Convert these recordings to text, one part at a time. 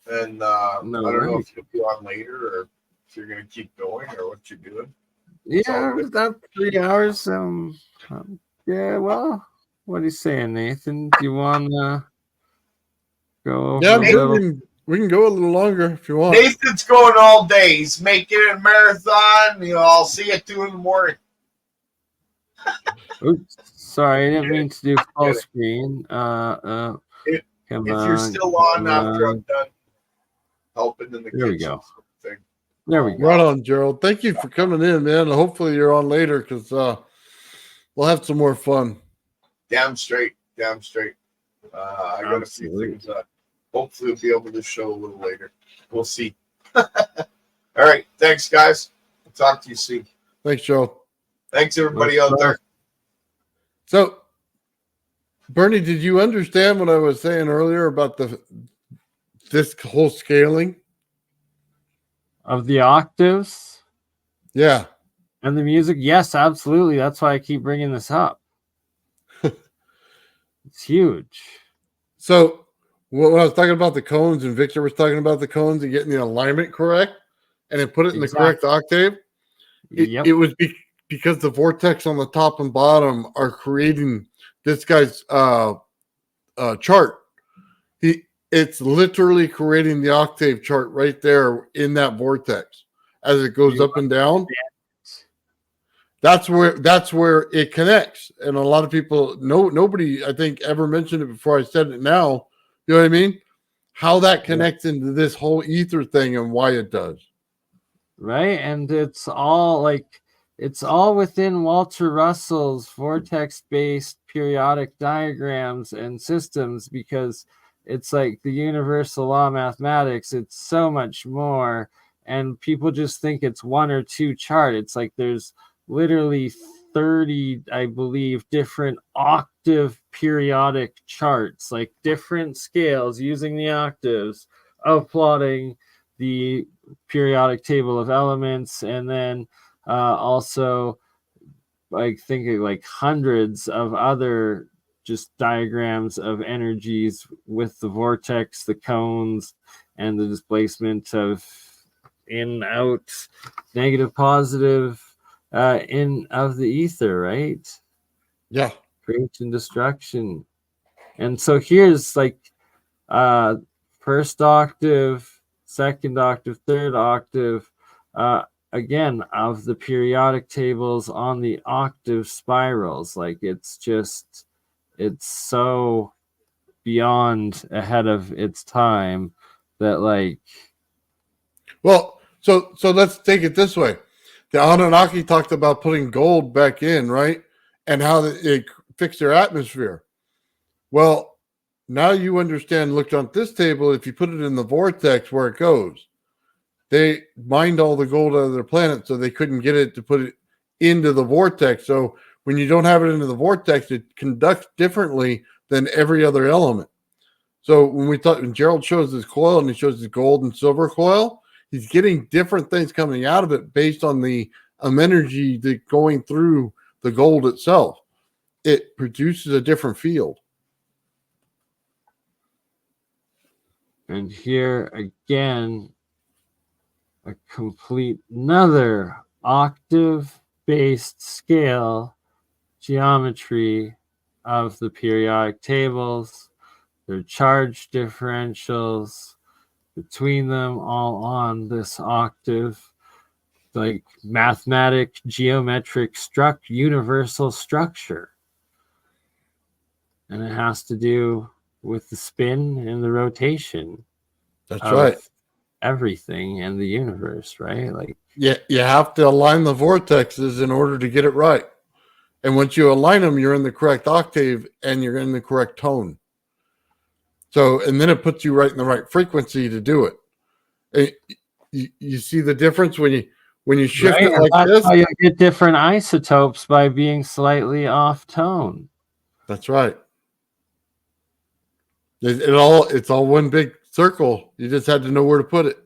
And I don't know if you'll be on later or if you're going to keep going or what you're doing. Yeah, about 3 hours. Yeah, well, what are you saying, Nathan? Do you want to go over a little? We can go a little longer if you want. Nathan's going all day. He's making a marathon. I'll see you at 2 in the morning. Oops, sorry, I didn't mean to do full screen. If you're still on after I'm done helping in the kitchen. There we go. There we go. Right on, Gerald. Thank you for coming in, man. Hopefully you're on later because we'll have some more fun. Damn straight. I got a few things. Hopefully we'll be able to show a little later. We'll see. All right. Thanks, guys. I'll talk to you soon. Thanks, Joe. Thanks, everybody out there. So, Bernie, did you understand what I was saying earlier about this whole scaling of the octaves? Yeah, and the music. Yes, absolutely. That's why I keep bringing this up. It's huge. So, when I was talking about the cones, and Victor was talking about the cones and getting the alignment correct, and then put it in the correct octave, it was because the vortex on the top and bottom are creating this guy's chart. It's literally creating the octave chart right there in that vortex as it goes up and down. That's where it connects. And a lot of people, nobody I think ever mentioned it before I said it now. You know what I mean? How that connects into this whole ether thing and why it does. Right. And it's all within Walter Russell's vortex-based periodic diagrams and systems, because it's like the universal law of mathematics. It's so much more. And people just think it's one or two chart. It's like there's literally 30, I believe, different octave periodic charts, like different scales using the octaves of plotting the periodic table of elements, and then also like thinking like hundreds of other just diagrams of energies with the vortex, the cones, and the displacement of in, out, negative, positive, in of the ether, right? Yeah. Creation, destruction. And so here's like first octave, second octave, third octave, again, of the periodic tables on the octave spirals. Like it's so beyond ahead of its time that like. Well, so let's take it this way. The Anunnaki talked about putting gold back in, right? And how it fixed their atmosphere. Well, now you understand, looked on this table, if you put it in the vortex where it goes, they mined all the gold out of their planet, so they couldn't get it to put it into the vortex. So when you don't have it into the vortex, it conducts differently than every other element. So when Gerald shows his coil and he shows his gold and silver coil, he's getting different things coming out of it based on the energy that going through the gold itself. It produces a different field. And here again, a complete another octave-based scale geometry of the periodic tables, their charge differentials between them, all on this octave, like mathematic, geometric universal structure. And it has to do with the spin and the rotation. That's right. Everything in the universe, right? Like, yeah, you have to align the vortexes in order to get it right. And once you align them, you're in the correct octave and you're in the correct tone. So, and then it puts you right in the right frequency to do it. You see the difference when you shift it like this? How you get different isotopes by being slightly off tone. That's right. It's all one big circle. You just had to know where to put it.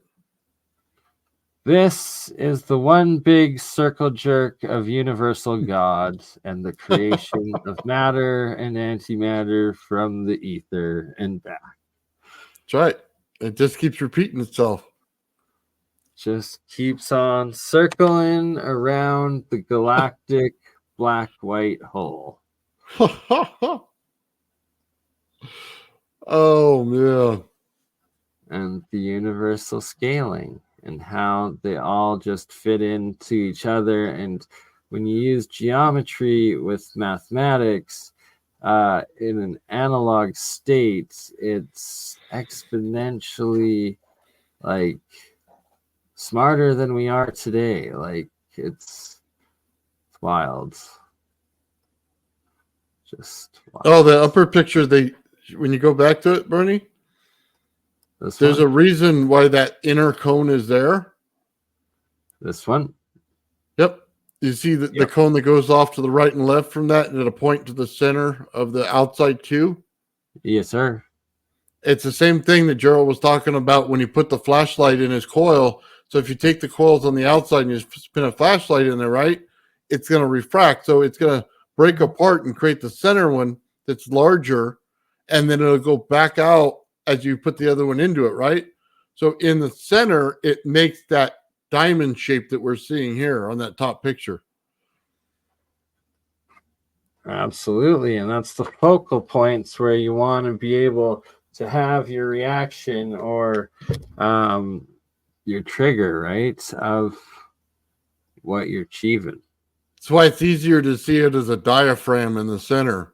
This is the one big circle jerk of universal God and the creation of matter and antimatter from the ether and back. That's right. It just keeps repeating itself. Just keeps on circling around the galactic black-white hole. Oh, man. And the universal scaling and how they all just fit into each other. And when you use geometry with mathematics in an analog state, it's exponentially like smarter than we are today. Like it's wild. Just wild. Oh, the upper picture, when you go back to it, Bernie, there's a reason why that inner cone is there. This one? Yep. You see the cone that goes off to the right and left from that, and it'll point to the center of the outside cube? Yes, sir. It's the same thing that Gerald was talking about when you put the flashlight in his coil. So if you take the coils on the outside and you spin a flashlight in there, right, it's going to refract. So it's going to break apart and create the center one that's larger, and then it'll go back out as you put the other one into it, right? So in the center, it makes that diamond shape that we're seeing here on that top picture. Absolutely. And that's the focal points where you want to be able to have your reaction or your trigger, right, of what you're achieving. That's why it's easier to see it as a diaphragm in the center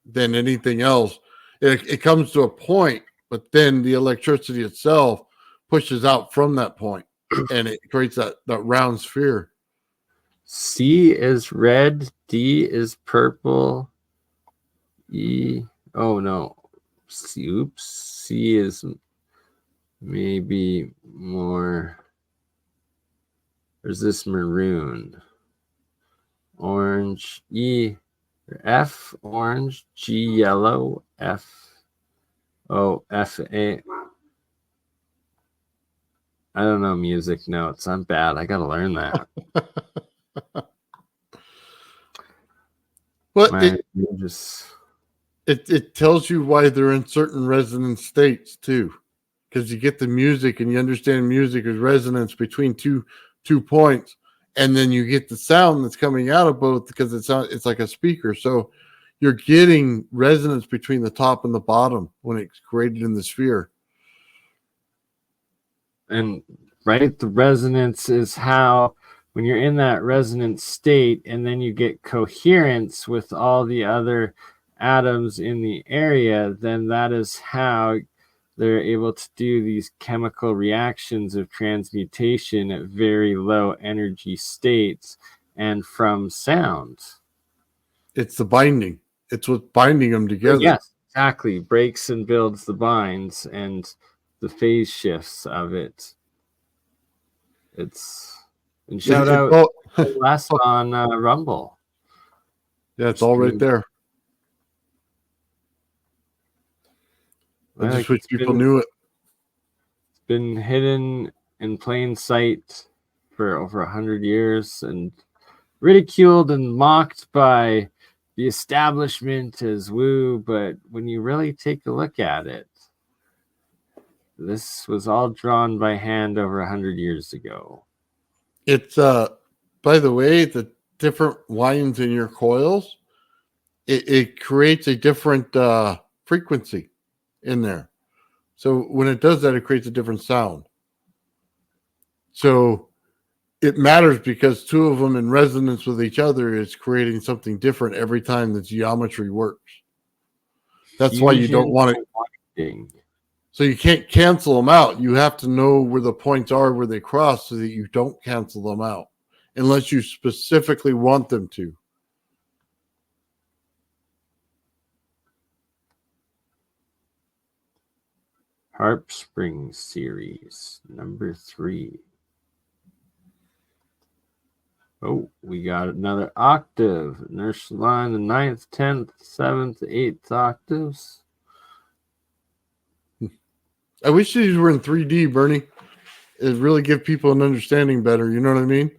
than anything else. It comes to a point, but then the electricity itself pushes out from that point, and it creates that round sphere. C is red, D is purple, E, oh no, C, oops, C is maybe more, there's this maroon, orange, E, F, orange, G, yellow, F, O, F, A. I don't know music notes. I'm bad. I got to learn that. But it tells you why they're in certain resonance states too, because you get the music and you understand music is resonance between two points, and then you get the sound that's coming out of both because it's like a speaker. So you're getting resonance between the top and the bottom when it's created in the sphere. And right, the resonance is how when you're in that resonance state and then you get coherence with all the other atoms in the area, then that is how they're able to do these chemical reactions of transmutation at very low energy states and from sound. It's the binding. It's what's binding them together. Yes, exactly. Breaks and builds the binds and the phase shifts of it. And shout out Les on Rumble. Yeah, it's all right there. I just wish people knew it. It's been hidden in plain sight for over 100 years and ridiculed and mocked by the establishment as woo. But when you really take a look at it, this was all drawn by hand over 100 years ago. It's by the way, the different wines in your coils, it creates a different frequency in there. So when it does that, it creates a different sound. So it matters because two of them in resonance with each other is creating something different every time the geometry works. That's why you don't want it. So you can't cancel them out. You have to know where the points are, where they cross, so that you don't cancel them out unless you specifically want them to. Harp Springs series number 3. Oh, we got another octave. Nurse line, the 9th, 10th, 7th, 8th octaves. I wish these were in 3D, Bernie. It really give people an understanding better. You know what I mean?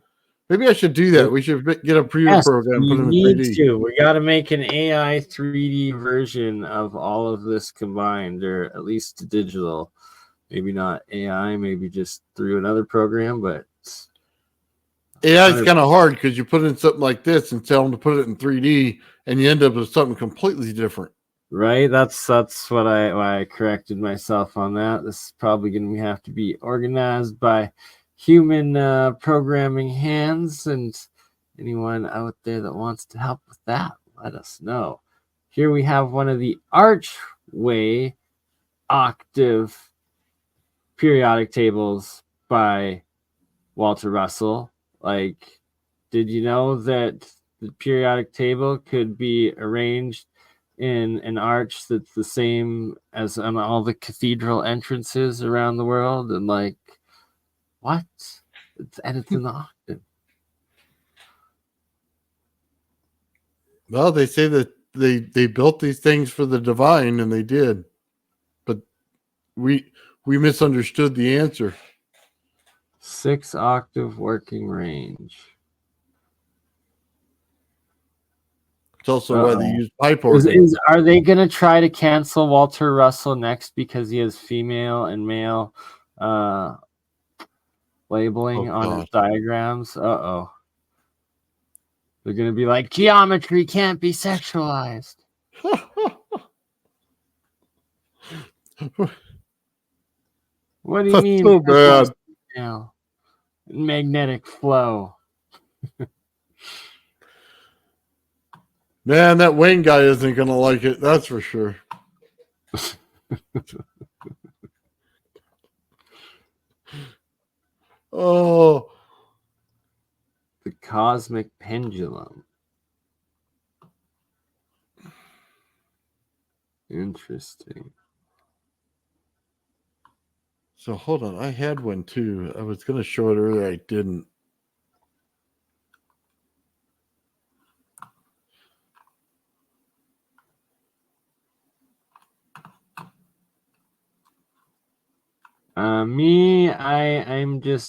Maybe I should do that. We should get a preview program and put them in 3D. We got to make an AI 3D version of all of this combined, or at least digital, Maybe not AI, maybe just through another program, but AI is kind of hard because you put in something like this and tell them to put it in 3D, and you end up with something completely different. right. That's why I corrected myself on that. This is probably going to have to be organized by human programming hands, and anyone out there that wants to help with that, let us know. Here we have one of the archway octave periodic tables by Walter Russell. Like, did you know that the periodic table could be arranged in an arch that's the same as on all the cathedral entrances around the world? And like, what? And it's an octave. Well, they say that they built these things for the divine, and they did, but we misunderstood the answer. 6 octave working range. It's also why they use pipe organ. Are they going to try to cancel Walter Russell next because he has female and male labeling on his diagrams? Uh-oh. They're going to be like, geometry can't be sexualized. What do you mean? So bad. Magnetic flow. Man, that Wayne guy isn't going to like it. That's for sure. Oh. The cosmic pendulum. Interesting. So hold on. I had one too. I was going to show it earlier. I didn't.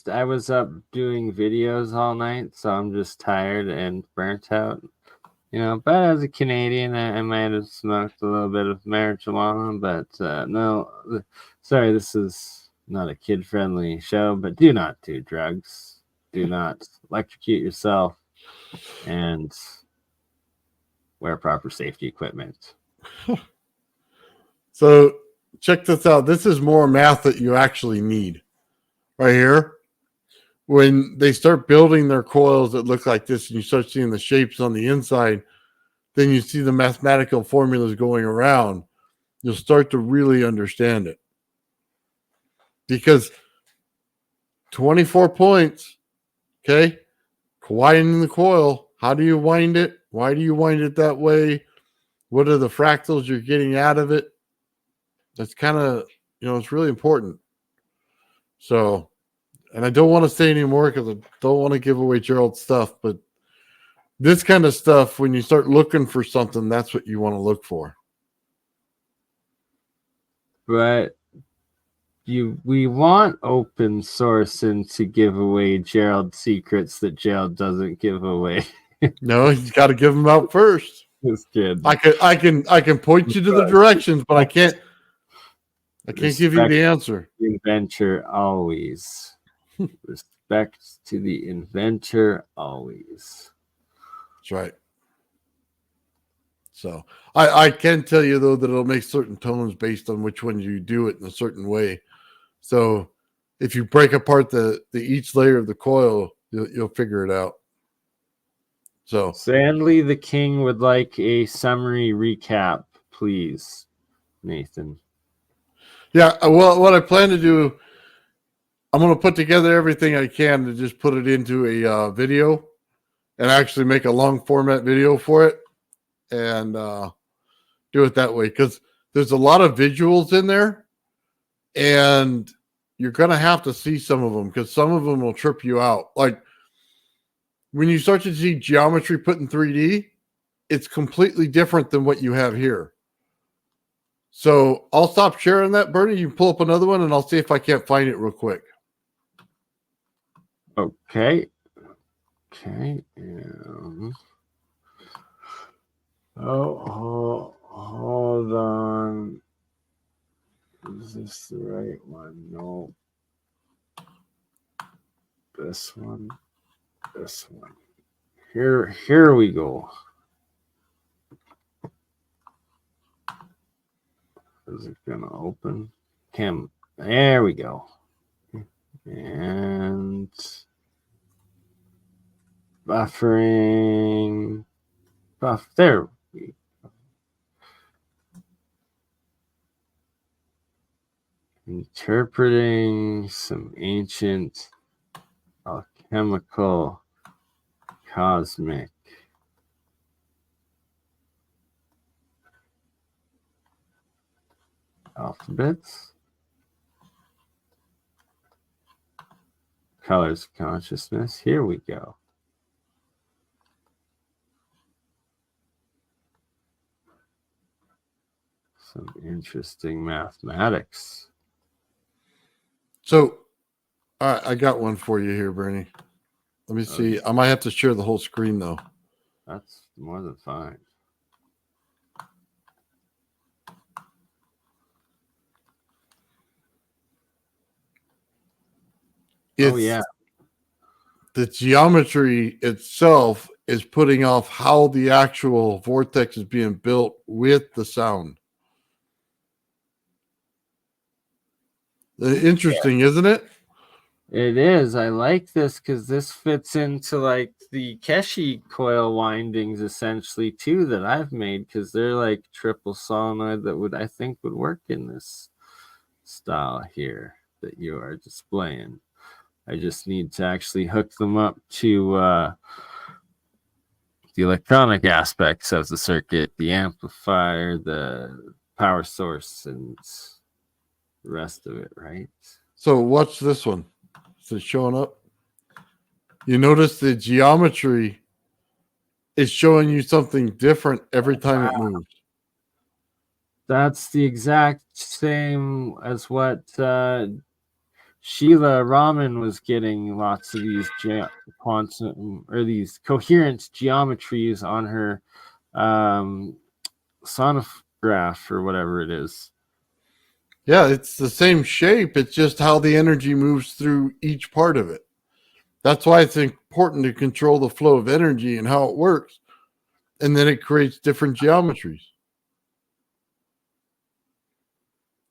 I was up doing videos all night, so I'm just tired and burnt out. But as a Canadian, I might have smoked a little bit of marijuana, but no, sorry, this is not a kid-friendly show, but do not do drugs. Do not electrocute yourself, and wear proper safety equipment. So check this out. This is more math that you actually need right here. When they start building their coils that look like this and you start seeing the shapes on the inside, then you see the mathematical formulas going around. You'll start to really understand it. Because 24 points, okay, winding the coil. How do you wind it? Why do you wind it that way? What are the fractals you're getting out of it? That's kind of, it's really important. So, and I don't want to say anymore because I don't want to give away Gerald's stuff, but this kind of stuff, when you start looking for something, that's what you want to look for. But we want open source and to give away Gerald's secrets that Gerald doesn't give away. No, he's got to give them out first. This kid. I can point you to the directions, but I can't give you the answer. Inventor always. Respect to the inventor always. That's right. So I can tell you though that it'll make certain tones based on which one you do it in a certain way. So if you break apart the each layer of the coil, you'll figure it out. So Sandley the King would like a summary recap, please, Nathan. Yeah, well, what I plan to do, I'm going to put together everything I can to just put it into a video and actually make a long format video for it and do it that way because there's a lot of visuals in there and you're going to have to see some of them because some of them will trip you out. Like when you start to see geometry put in 3D, it's completely different than what you have here. So I'll stop sharing that, Bernie. You pull up another one and I'll see if I can't find it real quick. Okay. Hold on. Is this the right one? No. This one. This one. Here we go. Is it gonna open? There we go. And buffering. There we go. Interpreting some ancient alchemical cosmic alphabets, colors of consciousness. Here we go. Some interesting mathematics. So, all right, I got one for you here, Bernie. Let me see. I might have to share the whole screen though. That's more than fine. It's, oh yeah. The geometry itself is putting off how the actual vortex is being built with the sound. Interesting, isn't it? It is. I like this because this fits into like the Keshi coil windings essentially too that I've made, because they're like triple solenoid that I think would work in this style here that you are displaying. I just need to actually hook them up to the electronic aspects of the circuit, the amplifier, the power source, and the rest of it, right? So watch this one. Is it showing up? You notice the geometry is showing you something different every time it moves. That's the exact same as what Sheila Raman was getting. Lots of these quantum or these coherent geometries on her sonograph or whatever it is. Yeah, it's the same shape. It's just how the energy moves through each part of it. That's why it's important to control the flow of energy and how it works. And then it creates different geometries.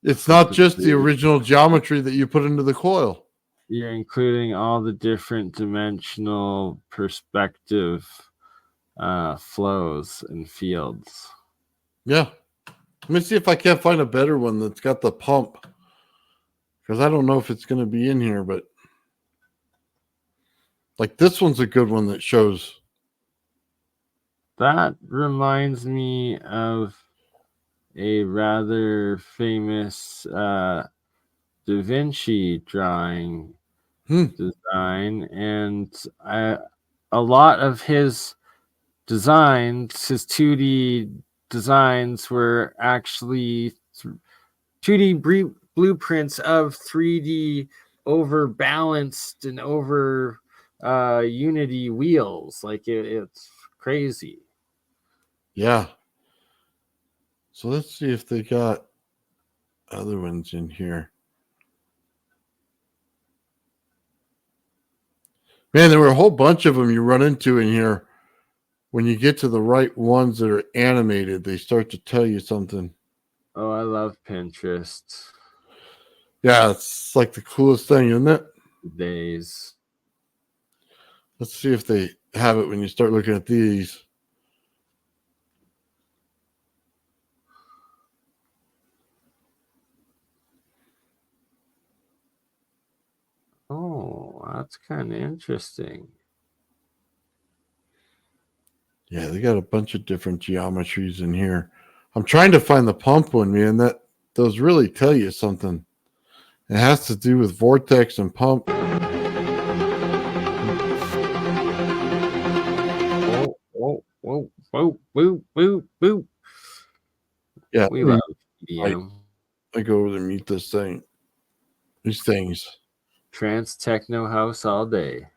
It's not just the original geometry that you put into the coil. You're including all the different dimensional perspective flows and fields. Yeah. Let me see if I can't find a better one that's got the pump. Because I don't know if it's going to be in here, but like this one's a good one that shows. That reminds me of a rather famous Da Vinci drawing design, and a lot of his designs, his 2D designs, were actually 2D blueprints of 3D overbalanced and over unity wheels. Like it's crazy. Yeah. So let's see if they got other ones in here. Man, there were a whole bunch of them you run into in here. When you get to the right ones that are animated, they start to tell you something. Oh, I love Pinterest. Yeah, it's like the coolest thing, isn't it? Days. Let's see if they have it when you start looking at these. Oh, that's kind of interesting. Yeah, they got a bunch of different geometries in here. I'm trying to find the pump one, man. Those really tell you something. It has to do with vortex and pump. Whoa. Yeah, we love EDM. I go over there and mute this thing. These things. Trance techno house all day.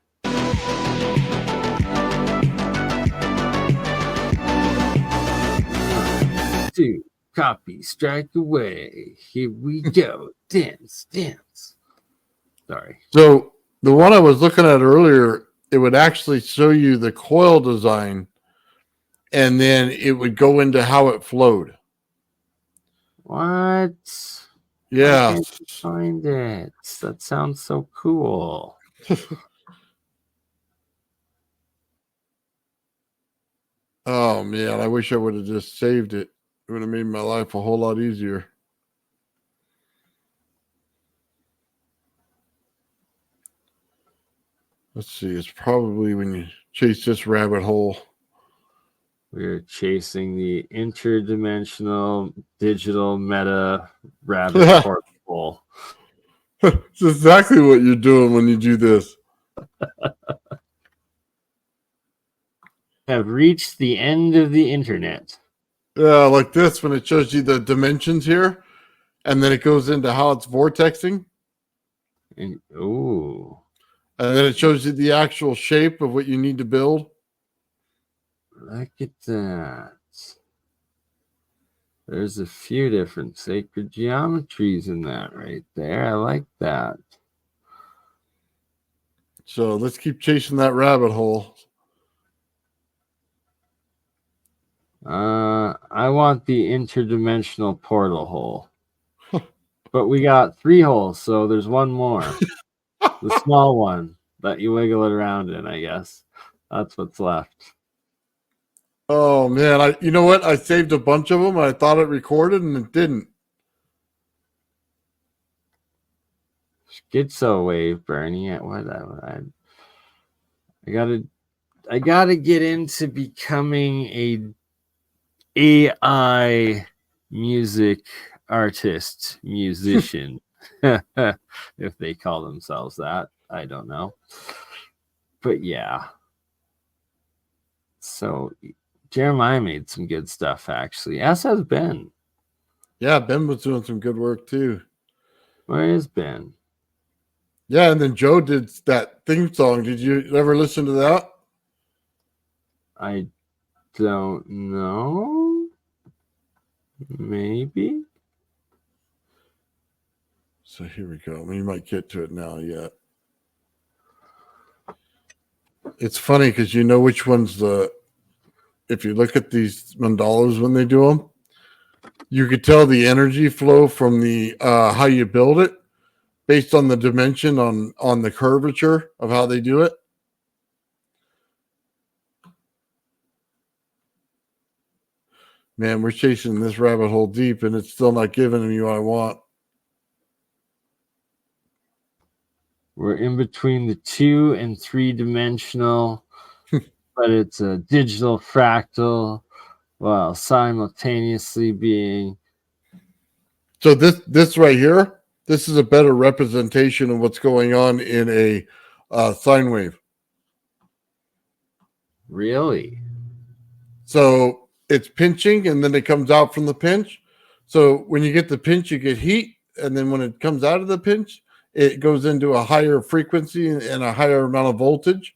Dude, copy, strike away. Here we go. Dance, dance. Sorry. So the one I was looking at earlier, it would actually show you the coil design, and then it would go into how it flowed. What? Yeah. I can't find it. That sounds so cool. Oh man, I wish I would have just saved it. It would have made my life a whole lot easier. Let's see. It's probably when you chase this rabbit hole. We're chasing the interdimensional digital meta rabbit hole. It's exactly what you're doing when you do this. Have reached the end of the internet. Yeah, like this when it shows you the dimensions here, and then it goes into how it's vortexing. And ooh. And then it shows you the actual shape of what you need to build. Look at that. There's a few different sacred geometries in that right there. I like that. So let's keep chasing that rabbit hole. I want the interdimensional portal hole. But we got 3 holes, so there's one more. The small one that you wiggle it around in, I guess. That's what's left. Oh man, you know what? I saved a bunch of them. I thought it recorded and it didn't. Schizo wave, Bernie. I gotta get into becoming a AI music artist, musician. If they call themselves that, I don't know. But yeah. So Jeremiah made some good stuff, actually, as has Ben. Yeah, Ben was doing some good work too. Where is Ben? Yeah, and then Joe did that theme song. Did you ever listen to that? I don't know. Maybe. So here we go. We might get to it now yet. It's funny because you know which one's if you look at these mandalas when they do them, you could tell the energy flow from the how you build it based on the dimension on the curvature of how they do it. Man, we're chasing this rabbit hole deep and it's still not giving me what I want. We're in between the 2 and 3 dimensional, but it's a digital fractal while simultaneously being. So this right here, this is a better representation of what's going on in a sine wave. Really? So it's pinching and then it comes out from the pinch. So when you get the pinch, you get heat. And then when it comes out of the pinch, it goes into a higher frequency and a higher amount of voltage.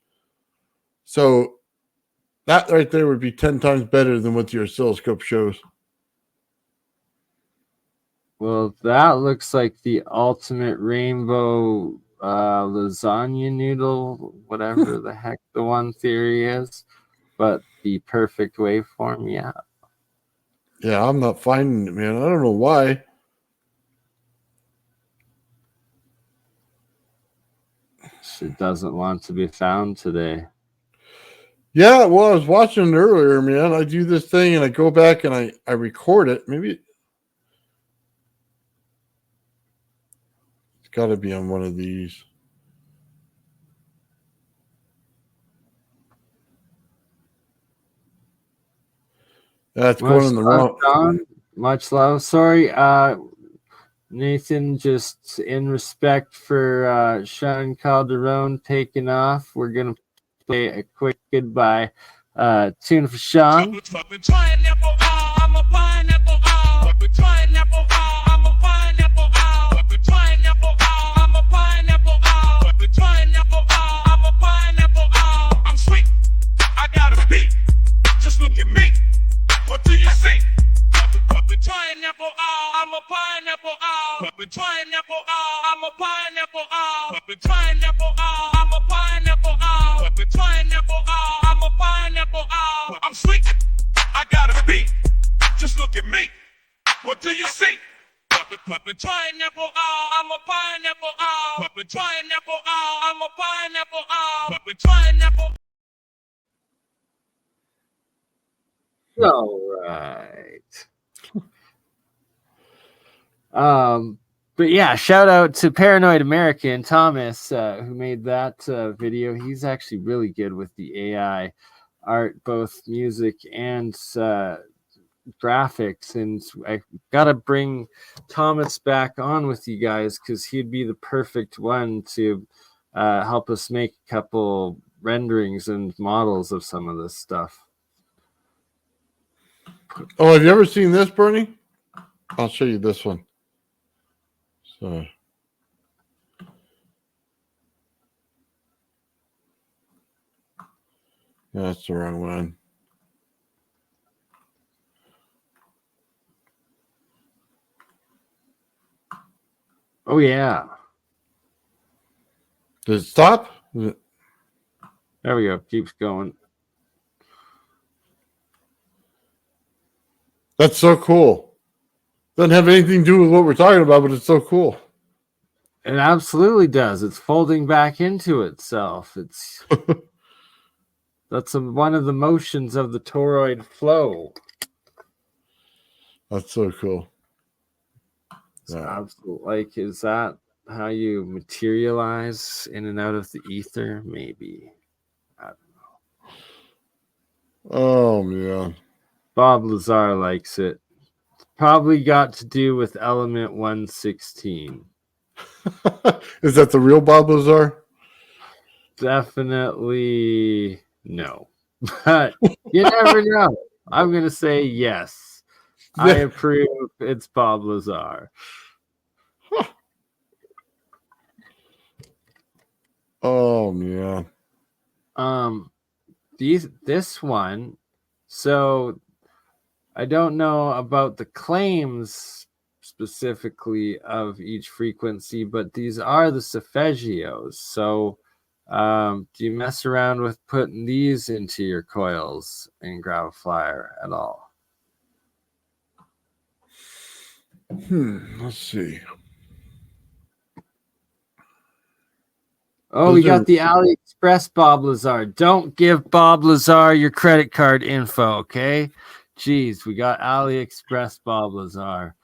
So that right there would be 10 times better than what your oscilloscope shows. Well, that looks like the ultimate rainbow lasagna noodle, whatever the heck the one theory is. But the perfect waveform, yeah. Yeah, I'm not finding it, man. I don't know why. It doesn't want to be found today. Yeah, well, I was watching it earlier, man. I do this thing and I go back and I record it. Maybe it's got to be on one of these. That's going in the wrong. John, much love. Sorry, Nathan, just in respect for Sean Calderon taking off, we're going to play a quick goodbye tune for Sean. Just look at me. What do you see? Pineapple, I'm a pineapple, pineapple, I'm a pineapple, I'm sweet, I got a beat, just look at me, what do you see? Pineapple, I'm a pineapple, pineapple, I'm a pineapple, pineapple. All right. But yeah, shout out to Paranoid American Thomas, who made that video. He's actually really good with the AI art, both music and graphics. And I gotta bring Thomas back on with you guys because he'd be the perfect one to help us make a couple renderings and models of some of this stuff. Oh, have you ever seen this, Bernie? I'll show you this one. So, that's the wrong one. Oh yeah, Did it stop? there we go. Keeps going. That's so cool. Doesn't have anything to do with what we're talking about, but it's so cool. It absolutely does. It's folding back into itself. It's that's one of the motions of the toroid flow. That's so cool. It's absolute, like, is that how you materialize in and out of the ether? Maybe. I don't know. Oh man. Bob Lazar likes it. Probably got to do with element 116. Is that the real Bob Lazar? Definitely no. But you never know. I'm going to say yes. I approve. It's Bob Lazar. Oh man. This one. So I don't know about the claims specifically of each frequency, but these are the solfeggios. So do you mess around with putting these into your coils in Graviflyer at all? Let's see. Oh, we got the AliExpress Bob Lazar. Don't give Bob Lazar your credit card info, okay? Jeez, we got AliExpress Bob Lazar.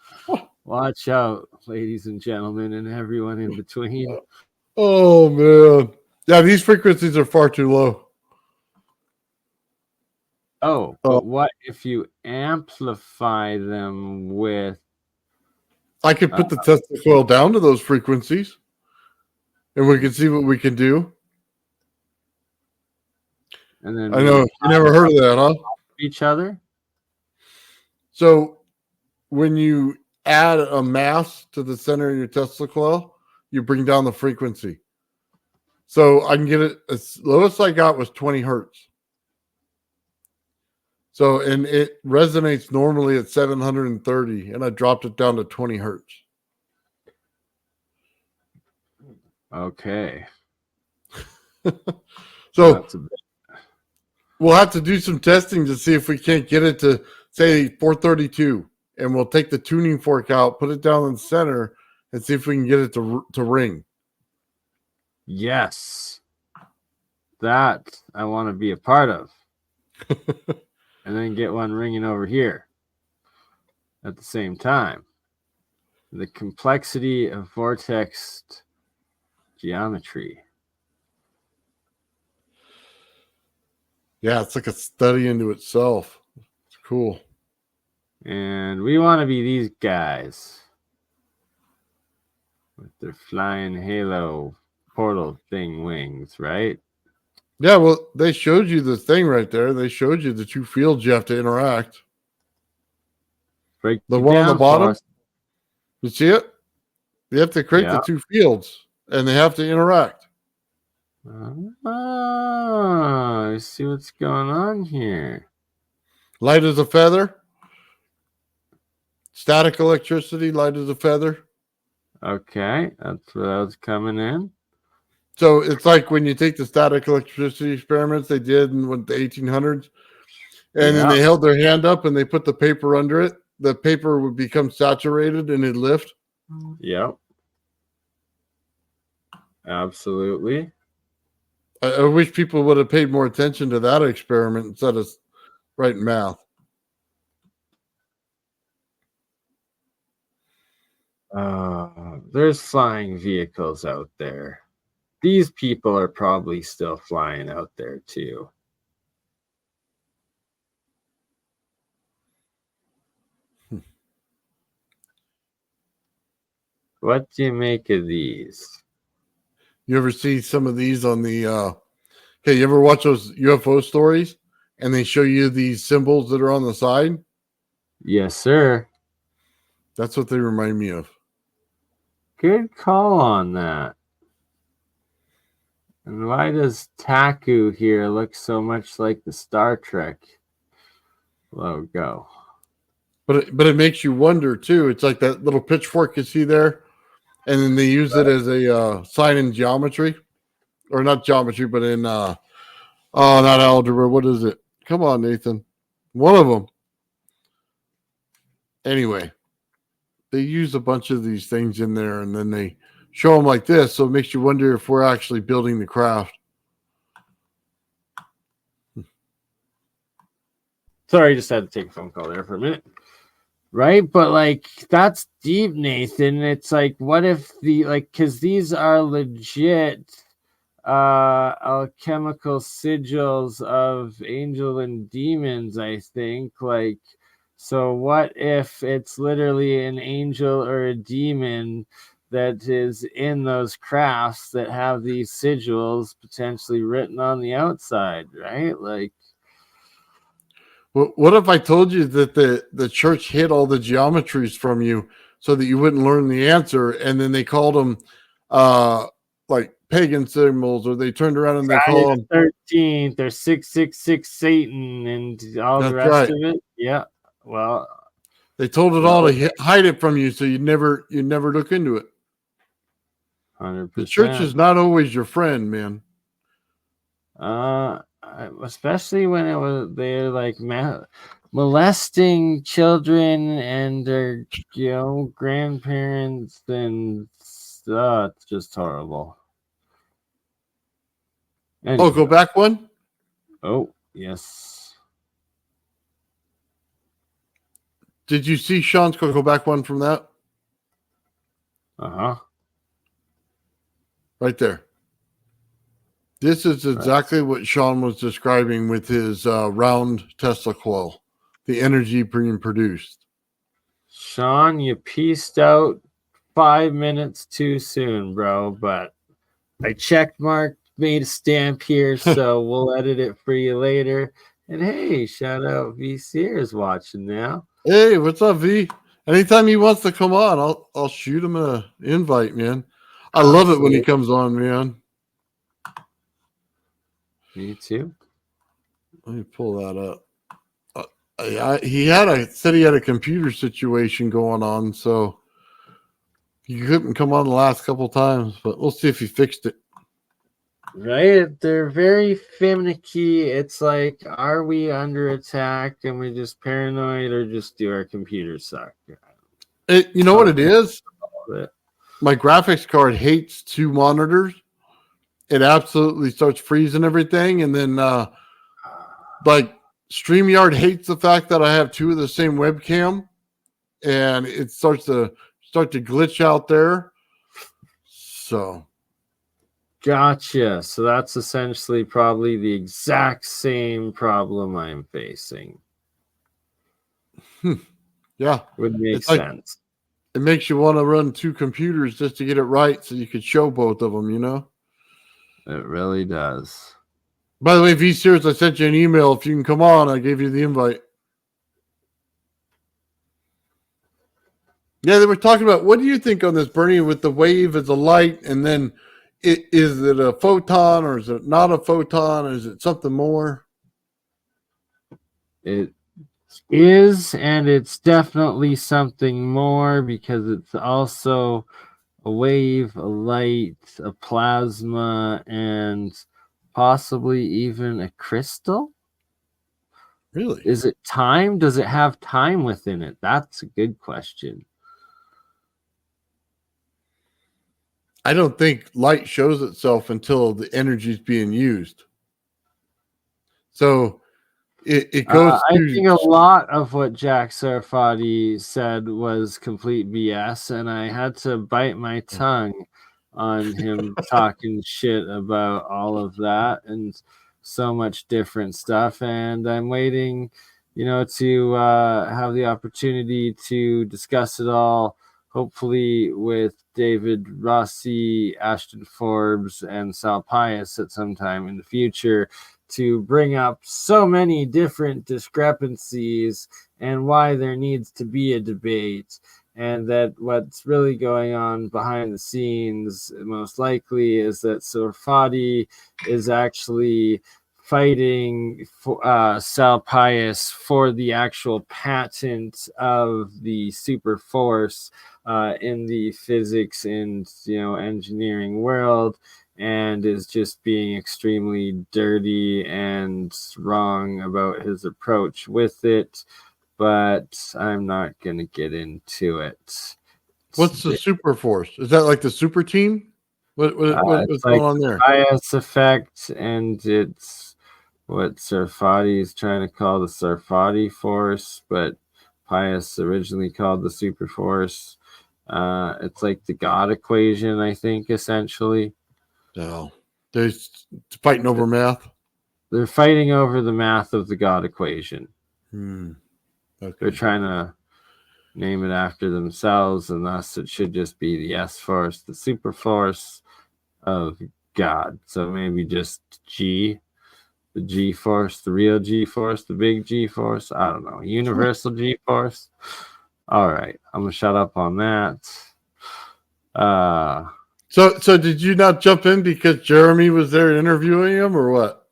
Watch out, ladies and gentlemen, and everyone in between. Oh man. Yeah, these frequencies are far too low. Oh, but what if you amplify them with... I could put the Tesla coil down to those frequencies, and we can see what we can do. And then I know you never heard of that, huh? Each other. So when you add a mass to the center of your Tesla coil, you bring down the frequency. So I can get it. As lowest I got was 20 hertz. So, and it resonates normally at 730, and I dropped it down to 20 hertz. Okay. So we'll have to do some testing to see if we can't get it to, say, 432, and we'll take the tuning fork out, put it down in the center, and see if we can get it to ring. Yes. That I want to be a part of. And then get one ringing over here at the same time. The complexity of vortex geometry. Yeah, it's like a study into itself. It's cool. And we want to be these guys with their flying halo portal thing wings, right? Yeah, well, they showed you the thing right there. They showed you the two fields you have to interact. Break The one on the bottom. You see it? You have to create the two fields, and they have to interact. I see what's going on here. Light as a feather. Static electricity, light as a feather. Okay, that's what I was coming in. So it's like when you take the static electricity experiments they did in the 1800s, and then Yeah. they held their hand up and they put the paper under it. The paper would become saturated and it'd lift. Yep. Absolutely. I wish people would have paid more attention to that experiment instead of writing math. There's flying vehicles out there. These people are probably still flying out there too. What do you make of these? You ever see some of these on the okay, you ever watch those UFO stories and they show you these symbols that are on the side? Yes, sir. That's what they remind me of. Good call on that. And why does Taku here look so much like the Star Trek logo? But it makes you wonder too. It's like that little pitchfork you see there, and then they use it as a sign in geometry, or not geometry, but in not algebra. What is it? Come on, Nathan. One of them. Anyway, they use a bunch of these things in there, and then they show them like this. So it makes you wonder if we're actually building the craft. Sorry, just had to take a phone call there for a minute. Right? But like that's deep, Nathan. It's like what if because these are legit alchemical sigils of angel and demons, I think. Like, so what if it's literally an angel or a demon that is in those crafts that have these sigils potentially written on the outside, right? Like, What if I told you that the church hid all the geometries from you so that you wouldn't learn the answer, and then they called them like pagan symbols, or they turned around and they call them 13th or 666 Satan and all the That's rest right. of it? Yeah. Well, they told it all to hide it from you so you'd never look into it. 100%. The church is not always your friend, man. Especially when they're like molesting children and their grandparents, and it's just horrible. Anyway. Oh, go back one. Oh, yes. Did you see Sean's go back one from that? Uh-huh. Right there. This is exactly what Sean was describing with his round Tesla coil, the energy being produced. Sean, you pieced out 5 minutes too soon, bro, but I checked mark, made a stamp here, so we'll edit it for you later. And hey, shout out V Sears watching now. Hey, what's up, V? Anytime he wants to come on, I'll shoot him an invite, man. I love it when he comes on, man. Me too. Let me pull that up. He said he had a computer situation going on, so he couldn't come on the last couple times, but we'll see if he fixed it. Right? They're very finicky. It's like, are we under attack and we're just paranoid, or just do our computers suck? You know what it is? My graphics card hates two monitors. It absolutely starts freezing everything, and then like StreamYard hates the fact that I have two of the same webcam, and it starts to glitch out there. So gotcha. So that's essentially probably the exact same problem I'm facing. Yeah, would make sense. It makes you want to run two computers just to get it right, so you could show both of them. It really does. By the way, V Sears, I sent you an email. If you can come on, I gave you the invite. Yeah, they were talking about, what do you think on this, Bernie, with the wave as a light, and then is it a photon, or is it not a photon, or is it something more? It is, and it's definitely something more, because it's also a wave, a light, a plasma, and possibly even a crystal. Really? Is it time? Does it have time within it? That's a good question. I don't think light shows itself until the energy is being used. So it goes I to think a lot of what Jack Sarfati said was complete BS, and I had to bite my tongue on him talking shit about all of that and so much different stuff. And I'm waiting, to have the opportunity to discuss it all, hopefully with David Rossi, Ashton Forbes, and Sal Pius at some time in the future, to bring up so many different discrepancies and why there needs to be a debate, and that what's really going on behind the scenes most likely is that Sarfati is actually fighting for Sal Pius for the actual patent of the super force in the physics and engineering world, and is just being extremely dirty and wrong about his approach with it. But I'm not going to get into it. what's the super force? Is that like the super team? What's It's going like on there? bias effect, and it's what Sarfati is trying to call the Sarfati force, but Pius originally called the super force. It's like the God equation, I think, essentially. No, they're fighting over math. They're fighting over the math of the God equation. Okay. They're trying to name it after themselves, and thus it should just be the S force, the super force of God. So maybe just G, the G force, the real G force, the big G force. I don't know. Universal G force. All right. I'm going to shut up on that. So did you not jump in because Jeremy was there interviewing him, or what?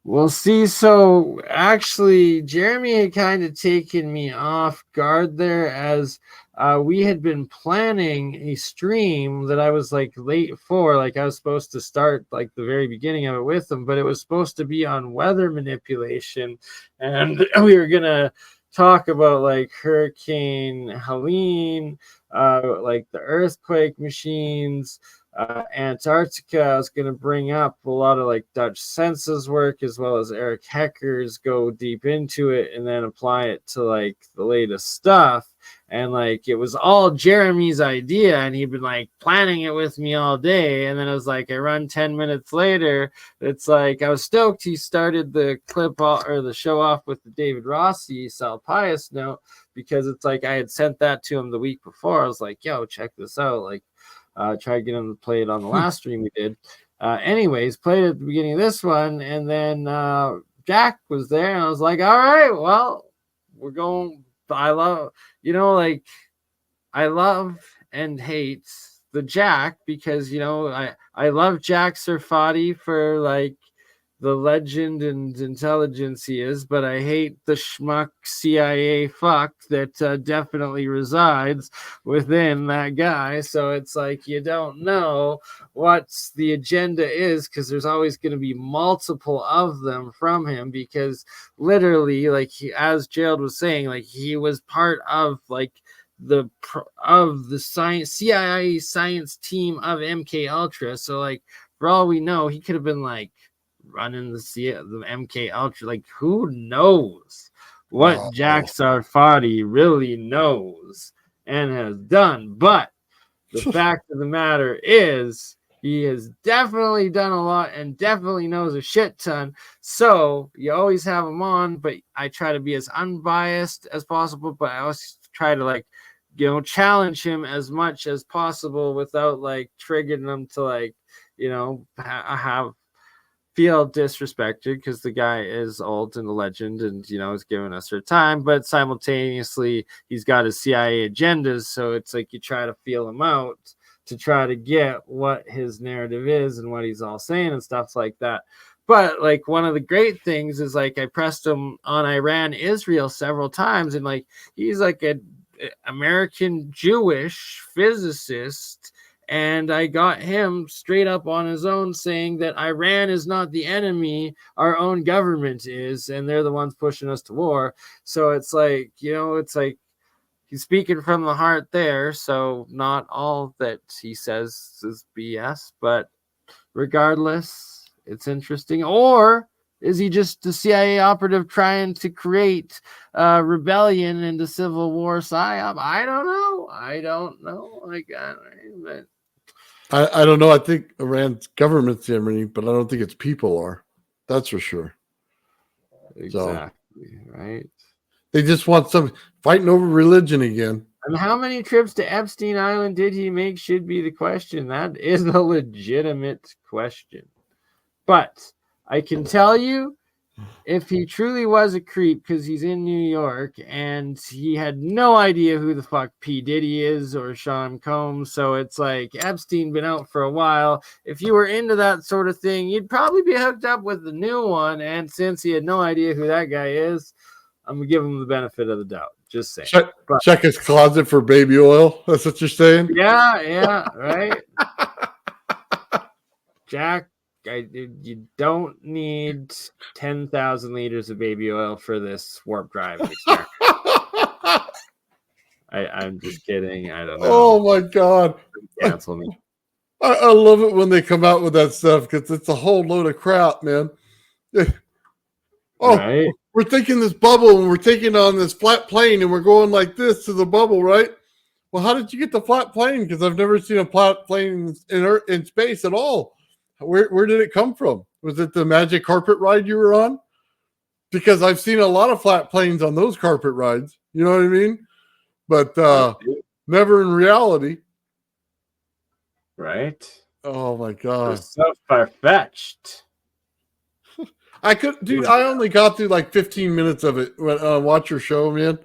Well, see, so actually, Jeremy had kind of taken me off guard there, as we had been planning a stream that I was like late for. Like, I was supposed to start like the very beginning of it with him, but it was supposed to be on weather manipulation, and we were gonna talk about like Hurricane Helene, like the earthquake machines. Antarctica. I was going to bring up a lot of like Dutch census work, as well as Eric Hecker's go deep into it and then apply it to like the latest stuff. And like it was all Jeremy's idea, and he'd been like planning it with me all day. And then it was like I run 10 minutes later. It's like I was stoked he started the clip or the show off with the David Rossi Sal Pius note, because it's like I had sent that to him the week before. I was like, yo, check this out. Like, try to get him to play it on the last stream we did. Anyways, played it at the beginning of this one, and then Jack was there, and I was like, all right, well, we're going. I love, I love and hate the Jack, because, I love Jack Sarfati for like the legend and intelligence he is, but I hate the schmuck CIA fuck that definitely resides within that guy. So it's like you don't know what the agenda is, because there's always going to be multiple of them from him, because literally, like as Gerald was saying, like he was part of like the science CIA science team of MK Ultra. So like for all we know, he could have been like running the MK Ultra. Like, who knows what Jack Sarfati really knows and has done? But the fact of the matter is, he has definitely done a lot and definitely knows a shit ton. So you always have him on, but I try to be as unbiased as possible, but I also try to like, challenge him as much as possible without like triggering him to like, feel disrespected, because the guy is old and a legend, and is giving us her time, but simultaneously he's got his CIA agendas, so it's like you try to feel him out to try to get what his narrative is and what he's all saying and stuff like that. But like one of the great things is like I pressed him on Iran Israel several times, and like he's like an American Jewish physicist and I got him straight up on his own saying that Iran is not the enemy, our own government is, and they're the ones pushing us to war. So it's like, it's like he's speaking from the heart there. So not all that he says is BS, but regardless, it's interesting. Or is he just a CIA operative trying to create rebellion into civil war psyop? I don't know. But I don't know. I think Iran's government's the enemy, but I don't think its people are. That's for sure. exactly, right? They just want some fighting over religion again. And how many trips to Epstein Island did he make should be the question. That is a legitimate question. But I can tell you, if he truly was a creep because he's in New York and he had no idea who the fuck P. Diddy is or Sean Combs, so it's like Epstein been out for a while. If you were into that sort of thing, you'd probably be hooked up with the new one. And since he had no idea who that guy is, I'm going to give him the benefit of the doubt. Just saying. Check his closet for baby oil. That's what you're saying? Yeah, right. Jack, you don't need 10,000 liters of baby oil for this warp drive experiment. I'm just kidding. I don't know. Oh my God. Cancel me. I love it when they come out with that stuff because it's a whole load of crap, man. Right? We're taking this bubble and we're taking on this flat plane and we're going like this to the bubble, right? Well, how did you get the flat plane? Because I've never seen a flat plane in space at all. Where did it come from? Was it the magic carpet ride you were on? Because I've seen a lot of flat planes on those carpet rides. You know what I mean? But never in reality. Right? Oh my God. It's so far-fetched. I only got through like 15 minutes of it when watch your show, man.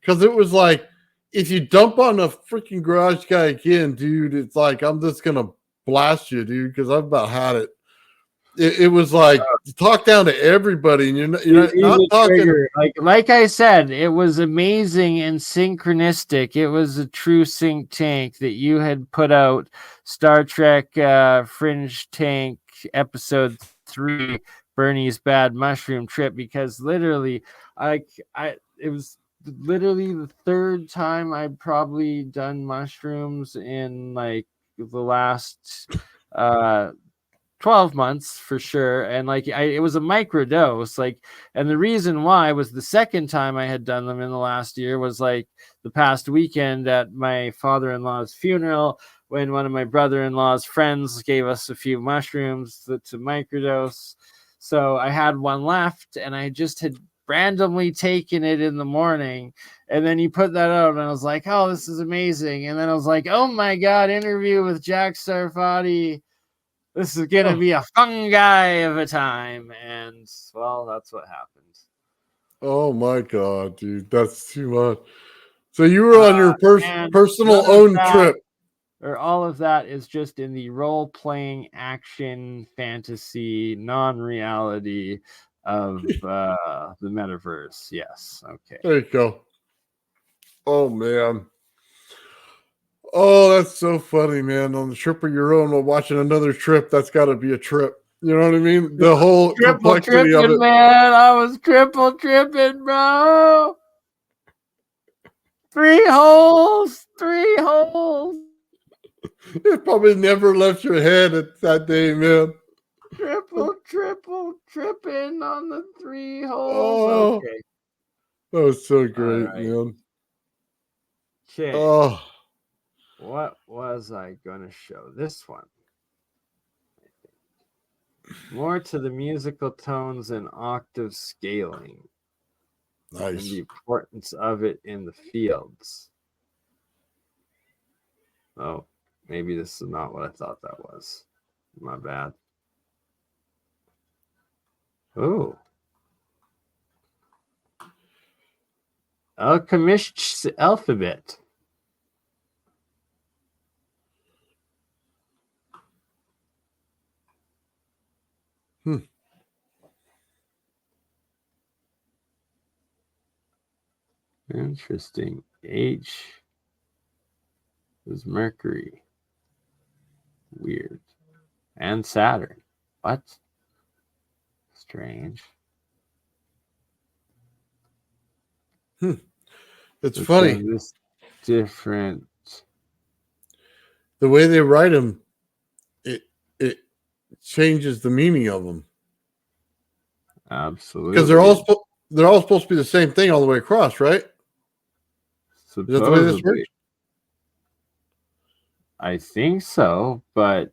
Because it was like, if you dump on a freaking garage guy again, dude, it's like, I'm just going to blast you, dude, because I've about had it. It was like, talk down to everybody, and you're not talking. Like I said, it was amazing and synchronistic. It was a true think tank that you had put out, Star Trek Fringe Tank Episode 3, Bernie's Bad Mushroom Trip, because literally, it was literally the third time I'd probably done mushrooms in like the last 12 months for sure. And like it was a micro dose, like, and the reason why was the second time I had done them in the last year was like the past weekend at my father-in-law's funeral, when one of my brother-in-law's friends gave us a few mushrooms to microdose. So I had one left and I just had randomly taken it in the morning, and then you put that out and I was like, oh, this is amazing. And then I was like, oh my God, interview with Jack Sarfati. This is gonna be a fun guy of a time. And well, that's what happened. Oh my God, dude, that's too much. So you were on your personal own trip. Or all of that is just in the role-playing action fantasy non-reality of the metaverse. Yes. Okay. There you go. Oh man. Oh, that's so funny, man. On the trip of your own while watching another trip, that's got to be a trip. You know what I mean? The whole complexity of it. Man, I was triple tripping, bro. 3 holes. It probably never left your head at that day, man. Triple tripping on the 3 holes. Oh, okay. That was so great, man. Okay. Oh. What was I going to show? This one. More to the musical tones and octave scaling. Nice. And the importance of it in the fields. Oh, maybe this is not what I thought that was. My bad. Oh. Alchemist alphabet. Interesting. H is Mercury. Weird. And Saturn. What? Strange. It's But funny then this different. the way they write them. It changes the meaning of them Absolutely. because they're all supposed to be the same thing all the way across, right? Is that the way this Supposedly. works? I think so, but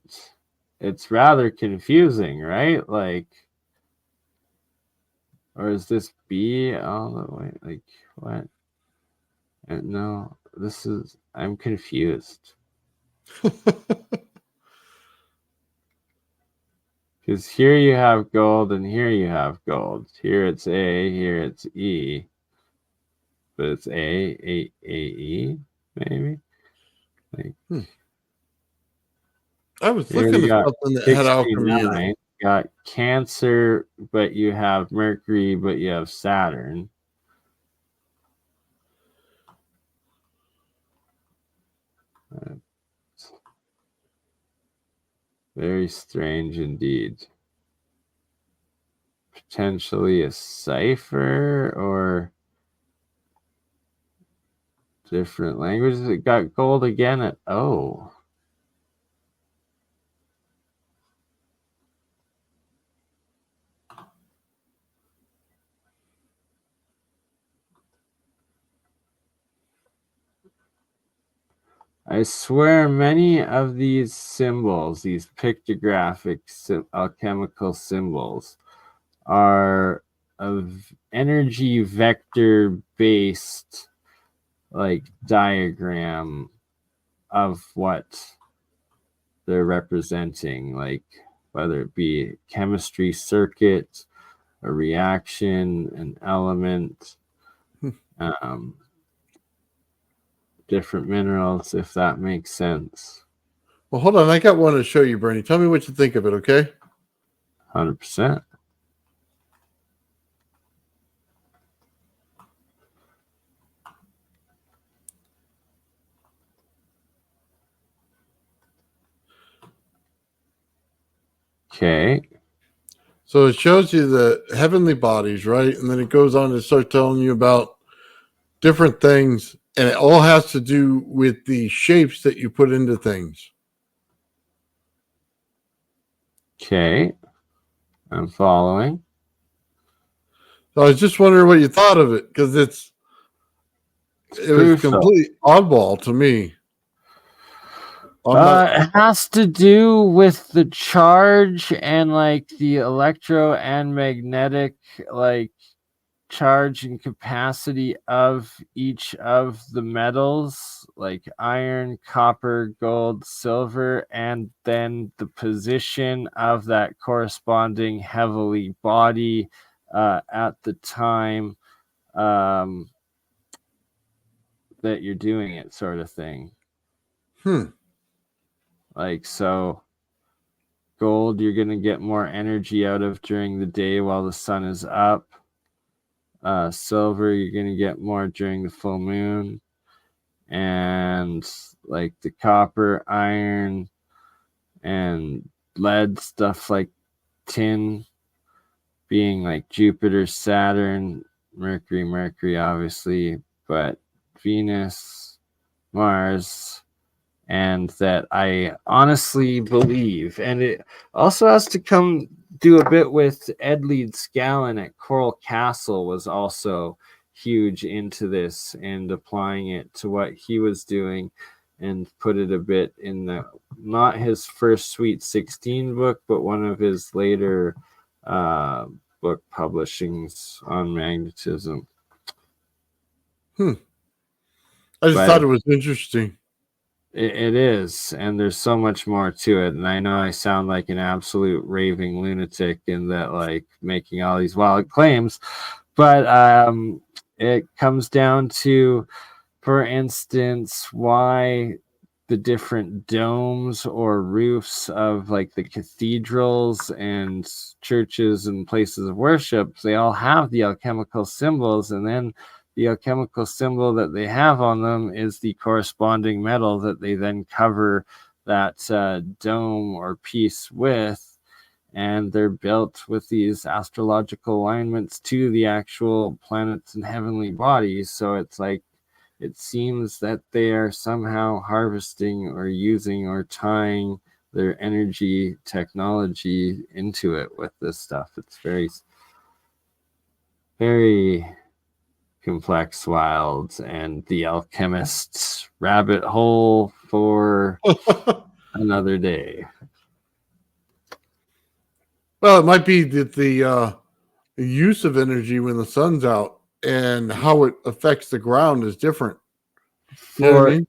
it's rather confusing, right? Like, or is this B all the way? Like, what? No, this is. I'm confused. Because here you have gold and here you have gold. Here it's A, here it's E. But it's A, E, maybe? Like, I was here looking you at got something that had alchemy in 69. it. Got Cancer, but you have Mercury, but you have Saturn. Very strange indeed. Potentially a cipher or different languages. It got gold again at O. I swear many of these symbols, these pictographic alchemical symbols, are of energy vector based like diagram of what they're representing, like whether it be a chemistry circuit, a reaction, an element, different minerals, if that makes sense. Well, hold on. I got one to show you, Bernie. Tell me what you think of it, okay? 100%. Okay. So it shows you the heavenly bodies, right? And then it goes on to start telling you about different things. And it all has to do with the shapes that you put into things. Okay. I'm following. So I was just wondering what you thought of it, because it was completely oddball to me. It has to do with the charge and like the electro and magnetic like charge and capacity of each of the metals, like iron, copper, gold, silver, and then the position of that corresponding heavenly body at the time that you're doing it, sort of thing. Like, so gold, you're going to get more energy out of during the day while the sun is up. Silver, you're going to get more during the full moon. And like the copper, iron, and lead, stuff like tin, being like Jupiter, Saturn, Mercury, obviously, but Venus, Mars, and that I honestly believe, and it also has to come do a bit with Ed Lead Scallon at Coral Castle was also huge into this and applying it to what he was doing and put it a bit in the, not his first Sweet 16 book, but one of his later book publishings on magnetism. I just thought it was interesting. It is, and there's so much more to it. And I know I sound like an absolute raving lunatic in that, like, making all these wild claims, but it comes down to, for instance, why the different domes or roofs of like the cathedrals and churches and places of worship, they all have the alchemical symbols, and then the alchemical symbol that they have on them is the corresponding metal that they then cover dome or piece with, and they're built with these astrological alignments to the actual planets and heavenly bodies. So it's like, it seems that they are somehow harvesting or using or tying their energy technology into it with this stuff. It's very, very complex, wild, and the Alchemist rabbit hole for another day. Well, it might be that the use of energy when the sun's out and how it affects the ground is different. You know what I mean?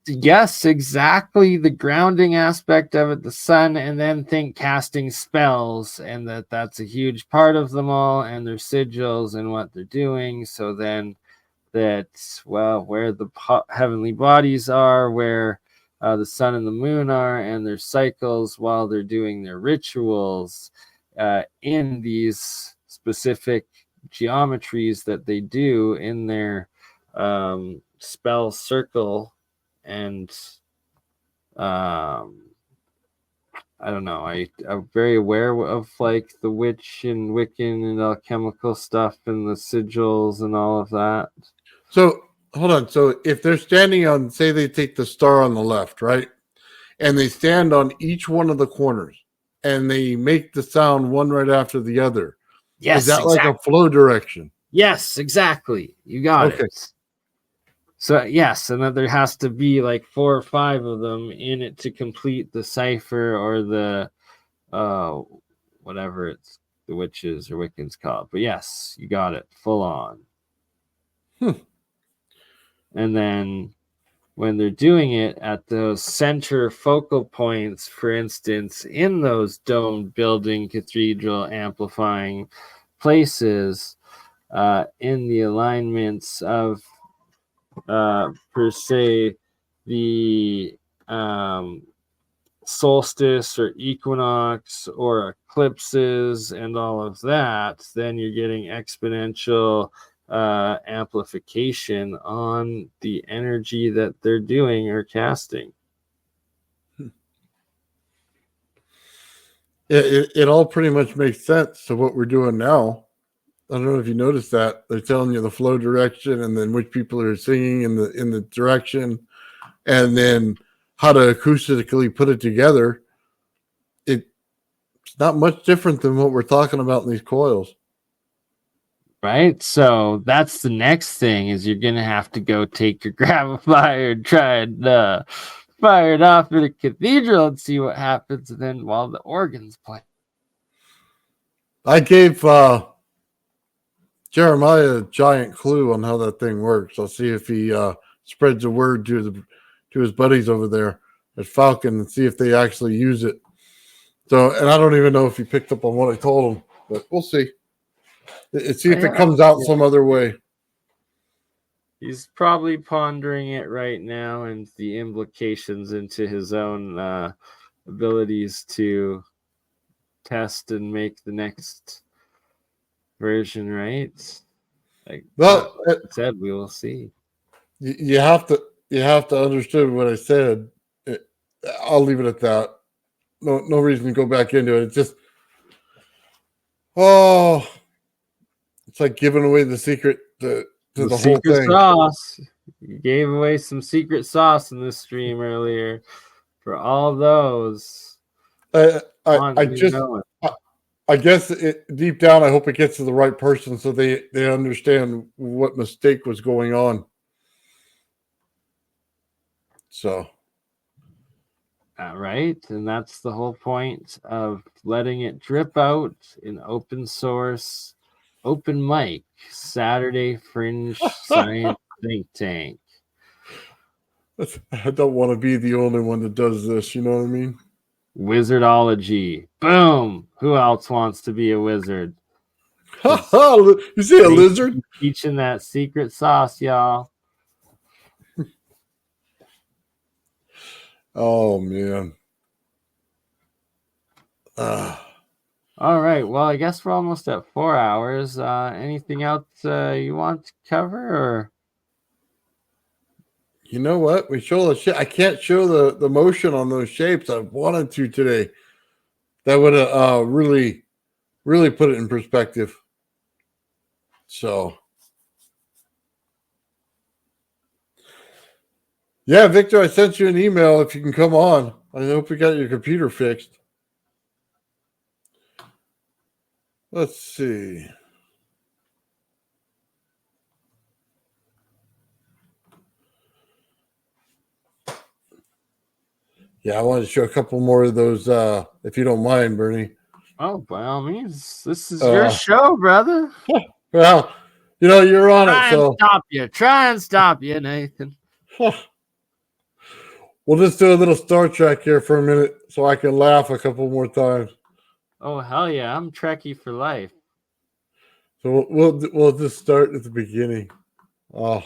Yes, exactly. The grounding aspect of it, the sun, and then think casting spells, and that's a huge part of them all, and their sigils and what they're doing. So then that's, well, where the heavenly bodies are, where the sun and the moon are, and their cycles while they're doing their rituals in these specific geometries that they do in their spell circle. And I don't know, I'm very aware of like the witch and Wiccan and alchemical stuff and the sigils and all of that. So hold on. So if they're standing on, say they take the star on the left, right? And they stand on each one of the corners and they make the sound one right after the other. Yes, is that exactly. like a flow direction? Yes, exactly. You got Okay. it. So yes, and then there has to be like 4 or 5 of them in it to complete the cipher or the whatever it's the witches or Wiccans called. But yes, you got it full on. And then when they're doing it at those center focal points, for instance, in those domed building, cathedral, amplifying places, in the alignments of per se the solstice or equinox or eclipses and all of that, then you're getting exponential amplification on the energy that they're doing or casting. It all pretty much makes sense to what we're doing now. I don't know if you noticed that they're telling you the flow direction and then which people are singing in the direction, and then how to acoustically put it together. It's not much different than what we're talking about in these coils. Right, so that's the next thing, is you're gonna have to go take your gravifier and try and fire it off in a cathedral and see what happens, and then while the organs play. I gave Jeremiah a giant clue on how that thing works. I'll see if he spreads the word to his buddies over there at Falcon and see if they actually use it. So, and I don't even know if he picked up on what I told him, but we'll see. See if it comes out some other way. He's probably pondering it right now and the implications into his own abilities to test and make the next version, right? Like, Well, said, we will see. You have to understand what I said. I'll leave it at that. No reason to go back into it. It's just, it's like giving away the secret to the whole secret thing. Sauce. You gave away some secret sauce in this stream earlier for all those. I guess deep down, I hope it gets to the right person so they understand what mistake was going on. So. Right, and that's the whole point of letting it drip out in open source, open mic, Saturday Fringe Science Think Tank. I don't want to be the only one that does this, you know what I mean? Wizardology. Boom! Who else wants to be a wizard? You see a lizard? Teaching that secret sauce, y'all. Oh, man. All right. Well, I guess we're almost at 4 hours. Anything else you want to cover? Or You know what? We show the shape. I can't show the motion on those shapes. I wanted to today. That would have really put it in perspective. So, yeah, Victor, I sent you an email if you can come on. I hope you got your computer fixed. Let's see. Yeah, I wanted to show a couple more of those, if you don't mind, Bernie. Oh, by all means, this is your show, brother. Well, you're on it, so Try and stop you, Nathan. We'll just do a little Star Trek here for a minute, so I can laugh a couple more times. Oh hell yeah, I'm Trekkie for life. So we'll just start at the beginning. Oh,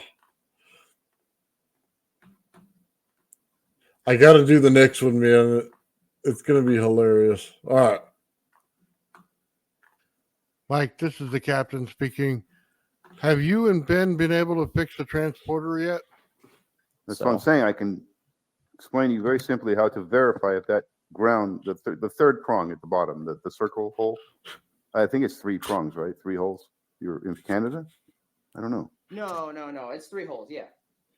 I got to do the next one, man. It's going to be hilarious. All right. Mike, this is the captain speaking. Have you and Ben been able to fix the transporter yet? That's what I'm saying. I can explain to you very simply how to verify if that ground, the third prong at the bottom, the circle hole. I think it's 3 prongs, right? 3 holes. You're in Canada? I don't know. No. It's 3 holes. Yeah.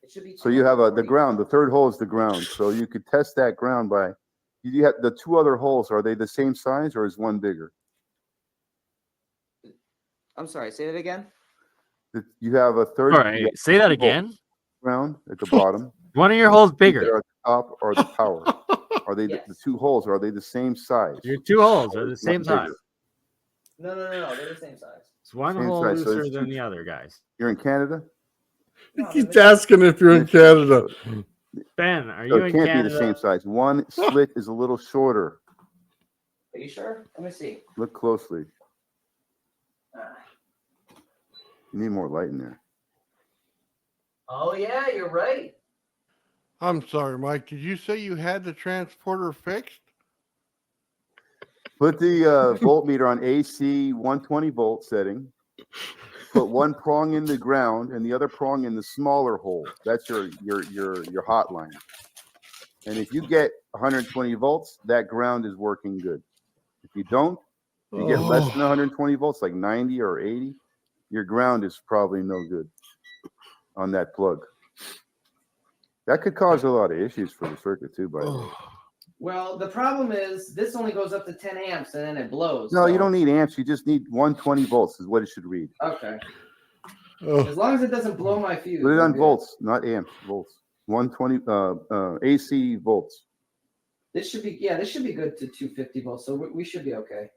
It should be. So you have the ground. The third hole is the ground. So you could test that ground by. You have the 2 other holes. Are they the same size or is one bigger? I'm sorry. Say that again. You have a third. All right, say that again. Ground at the bottom. One of your holes bigger. At the top or the power. Are they the 2 holes? Are they the same size? Your 2 holes are the same size. No. They're the same size. It's one Same hole size, so looser it's than 2. the other, guys. You're in Canada? He keeps asking if you're in Canada. Ben, are So you it in can't Canada? be the same size. One slit is a little shorter. Are you sure? Let me see. Look closely. You need more light in there. Oh yeah, you're right. I'm sorry, Mike. Did you say you had the transporter fixed? Put the voltmeter on AC 120 volt setting. Put one prong in the ground and the other prong in the smaller hole. That's your hot line. And if you get 120 volts, that ground is working good. If you don't, if you get less than 120 volts, like 90 or 80, your ground is probably no good on that plug. That could cause a lot of issues for the circuit too, by the way. Well, the problem is this only goes up to 10 amps and then it blows. No, so. you don't need amps. You just need 120 volts is what it should read. Okay. As long as it doesn't blow my fuse. Put it on good. volts, not amps. Volts. 120 AC volts. This should be good to 250 volts. So we should be okay.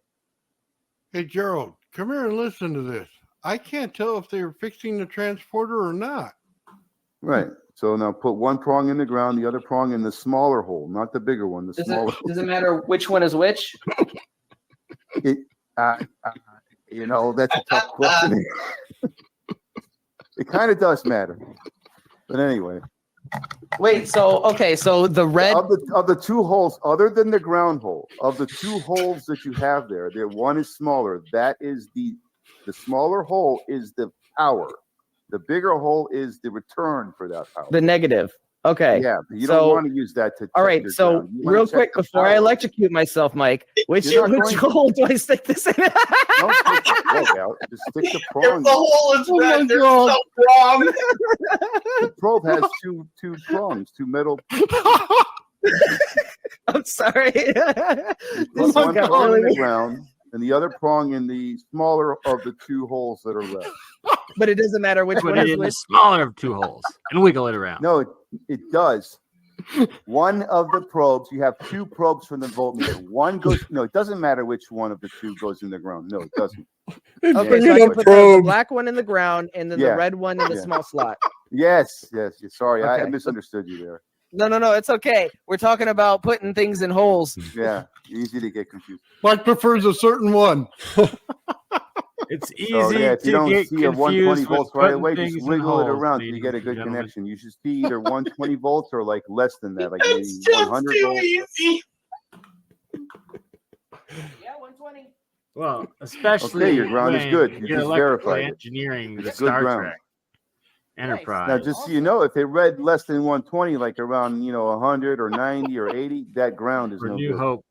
Hey, Gerald, come here and listen to this. I can't tell if they're fixing the transporter or not. Right. So now put one prong in the ground, the other prong in the smaller hole, not the bigger one. The smaller. Does it matter which one is which? That's a tough question. It kind of does matter, but anyway. Wait. So the red of the 2 holes, other than the ground hole, of the 2 holes that you have there, one is smaller. That is the smaller hole is the power. The bigger hole is the return for that power. The negative. Okay. Yeah, but you don't want to use that to. All right. So real quick before I electrocute myself, Mike, which hole do I stick this in? Don't stick the plug out. Just stick the prong. If the hole is red, there's no prong. The probe has two prongs, 2 metal. I'm sorry. Put one prong in the ground and the other prong in the smaller of the 2 holes that are left. But it doesn't matter which Put one it is in the which. smaller of 2 holes and wiggle it around. No, it does. One of the probes, you have 2 probes from the voltmeter. One goes, no, it doesn't matter which one of the 2 goes in the ground. No, it doesn't. Okay, so I can put the black one in the ground and then the red one in the small slot. Yes. Sorry, Okay. I misunderstood you there. No, it's okay. We're talking about putting things in holes. Yeah, easy to get confused. Mike prefers a certain one. It's easy So, if you to don't get see a 120 confused volts with right away, putting just things in wiggle it holes, around till you ladies get a and good gentlemen. connection. You should be either 120 volts or like less than that, like maybe It's just 100 too volts. easy. Yeah, 120. Well, especially Okay, your ground is when good. You you're just electrically verified it. engineering the It's good Star ground. Trek. Enterprise. Now, just so you know, if it read less than 120, like around 100 or 90 or 80, that ground is For no New good. Hope.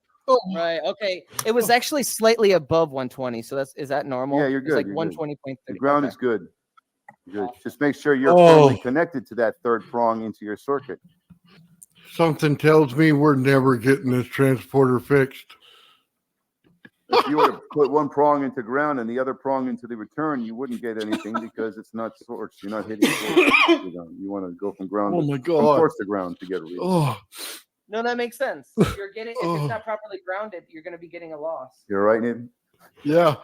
Right. Okay. It was actually slightly above 120. So is that normal? Yeah, you're It's good. like You're good. 120.30. The ground Okay. is good. Good. Just make sure you're Oh. firmly connected to that third prong into your circuit. Something tells me we're never getting this transporter fixed. If you were to put one prong into ground and the other prong into the return, you wouldn't get anything because it's not source. You're not hitting source. You want to go from ground. Oh my From God. source to ground to get a reading. Oh, No, that makes sense. If it's not properly grounded, you're going to be getting a loss. You're right, Nathan. yeah.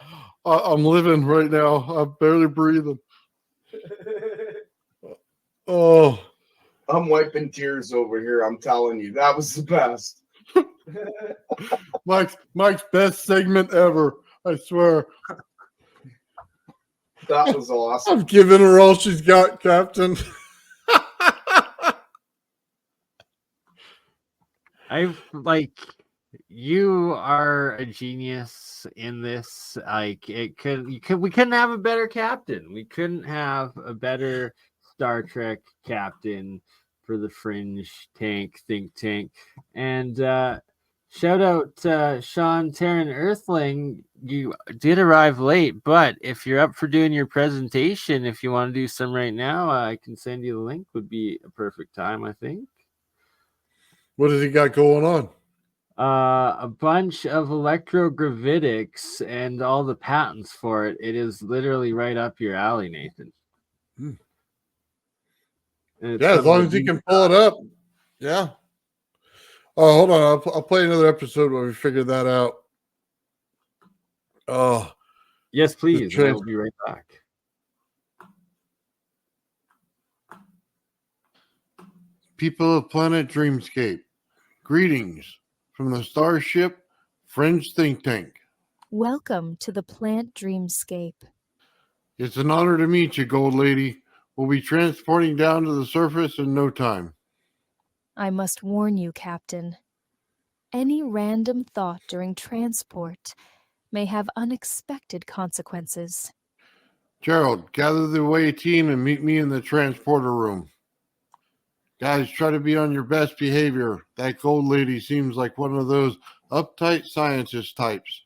I'm living right now. I'm barely breathing. Oh, I'm wiping tears over here. I'm telling you, that was the best. Mike's best segment ever. I swear. That was awesome. I'm giving her all she's got, Captain. You are a genius in this. We couldn't have a better captain. We couldn't have a better Star Trek captain for the Fringe think tank. And shout out Sean Terran Earthling. You did arrive late, but if you're up for doing your presentation, if you want to do some right now, I can send you the link. Would be a perfect time, I think. What has he got going on? A bunch of electrogravitics and all the patents for it. It is literally right up your alley, Nathan. Yeah, as long as he can pull it up. Yeah. Oh, hold on. I'll play another episode when we figure that out. Oh, yes, please. I will be right back. people of planet Dreamscape, greetings from the Starship Fringe Think Tank. Welcome to the Plant Dreamscape. It's an honor to meet you, Gold Lady. We'll be transporting down to the surface in no time. I must warn you, Captain. Any random thought during transport may have unexpected consequences. Gerald, gather the away team and meet me in the transporter room. Guys, try to be on your best behavior. That Gold Lady seems like one of those uptight scientist types.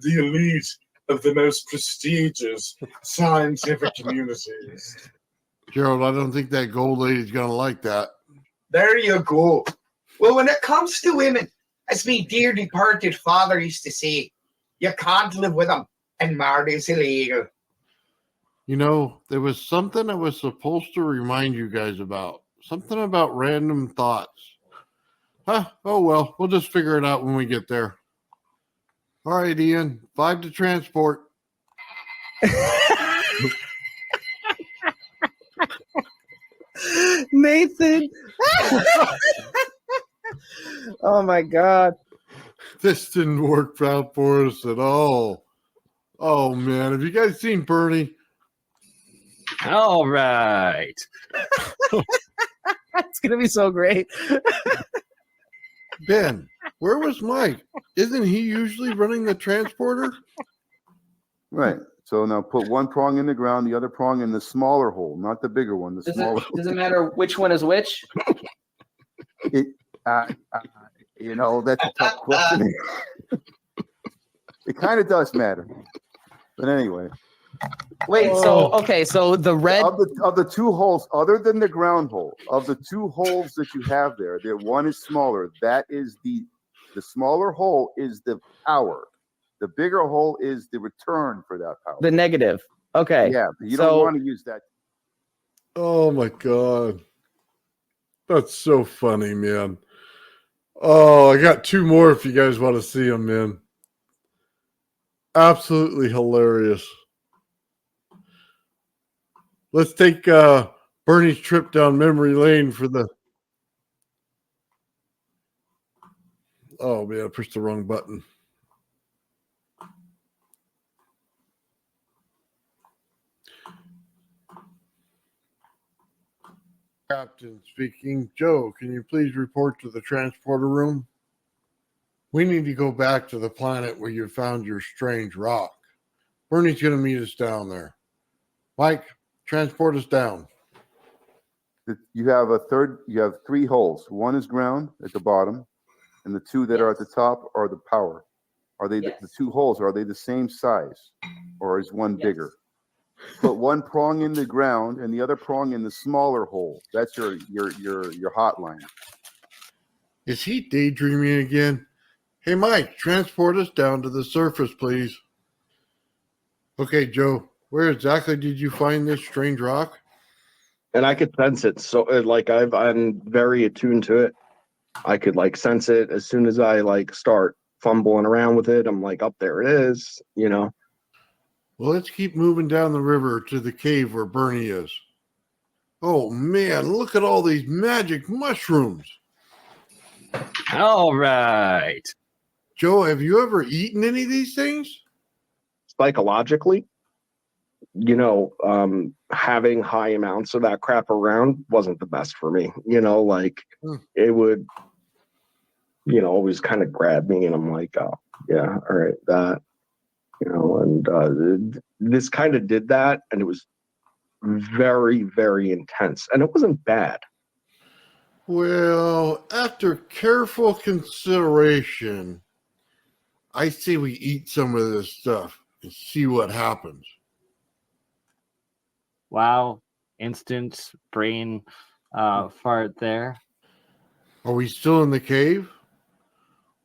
The elite of the most prestigious scientific communities. Gerald, I don't think that Gold Lady's going to like that. There you go. Well, when it comes to women, as my dear departed father used to say, you can't live with them, and marriage is illegal. You know, there was something I was supposed to remind you guys about. Something about random thoughts. Oh well, we'll just figure it out when we get there. All right, Ian, 5 to transport. Nathan. Oh my God. This didn't work out for us at all. Oh man, have you guys seen BurnEye? All right. It's gonna be so great. Ben, where was Mike? Isn't he usually running the transporter? Right. So now put one prong in the ground, the other prong in the smaller hole, not the bigger one. The smaller. Does it matter which one is which? It, you know, that's a tough question. It kind of does matter, but anyway. Wait. So okay. So the red Of the two holes, other than the ground hole, of the two holes that you have there, the one is smaller. That is the smaller hole is the power. The bigger hole is the return for that power. the negative. Okay. Yeah, you don't want to use that. Oh my God. That's so funny, man. Oh, I got 2 more if you guys want to see them, man. Absolutely hilarious. Let's take BurnEye's trip down memory lane for the... Oh, man, I pushed the wrong button. Captain speaking. Joe, can you please report to the transporter room? We need to go back to the planet where you found your strange rock. BurnEye's going to meet us down there. Mike, transport us down. You have 3 holes. One is ground at the bottom, and the 2 that are at the top are the power. Are they the 2 holes? Are they the same size, or is one bigger? Put one prong in the ground and the other prong in the smaller hole. That's your hotline. Is he daydreaming again? Hey, Mike, transport us down to the surface, please. Okay, Joe, where exactly did you find this strange rock? And I could sense it. So I'm very attuned to it. I could sense it as soon as I start fumbling around with it. I'm like, up there it is, Well, let's keep moving down the river to the cave where BurnEye is. Oh man, look at all these magic mushrooms. All right. Joe, have you ever eaten any of these things? Psychologically, having high amounts of that crap around wasn't the best for me. It would, always kind of grab me, and I'm like, oh yeah, all right, that, and this kind of did that, and it was very, very intense, and it wasn't bad. Well, after careful consideration, I say we eat some of this stuff and see what happens. Wow, instant brain fart there. Are we still in the cave?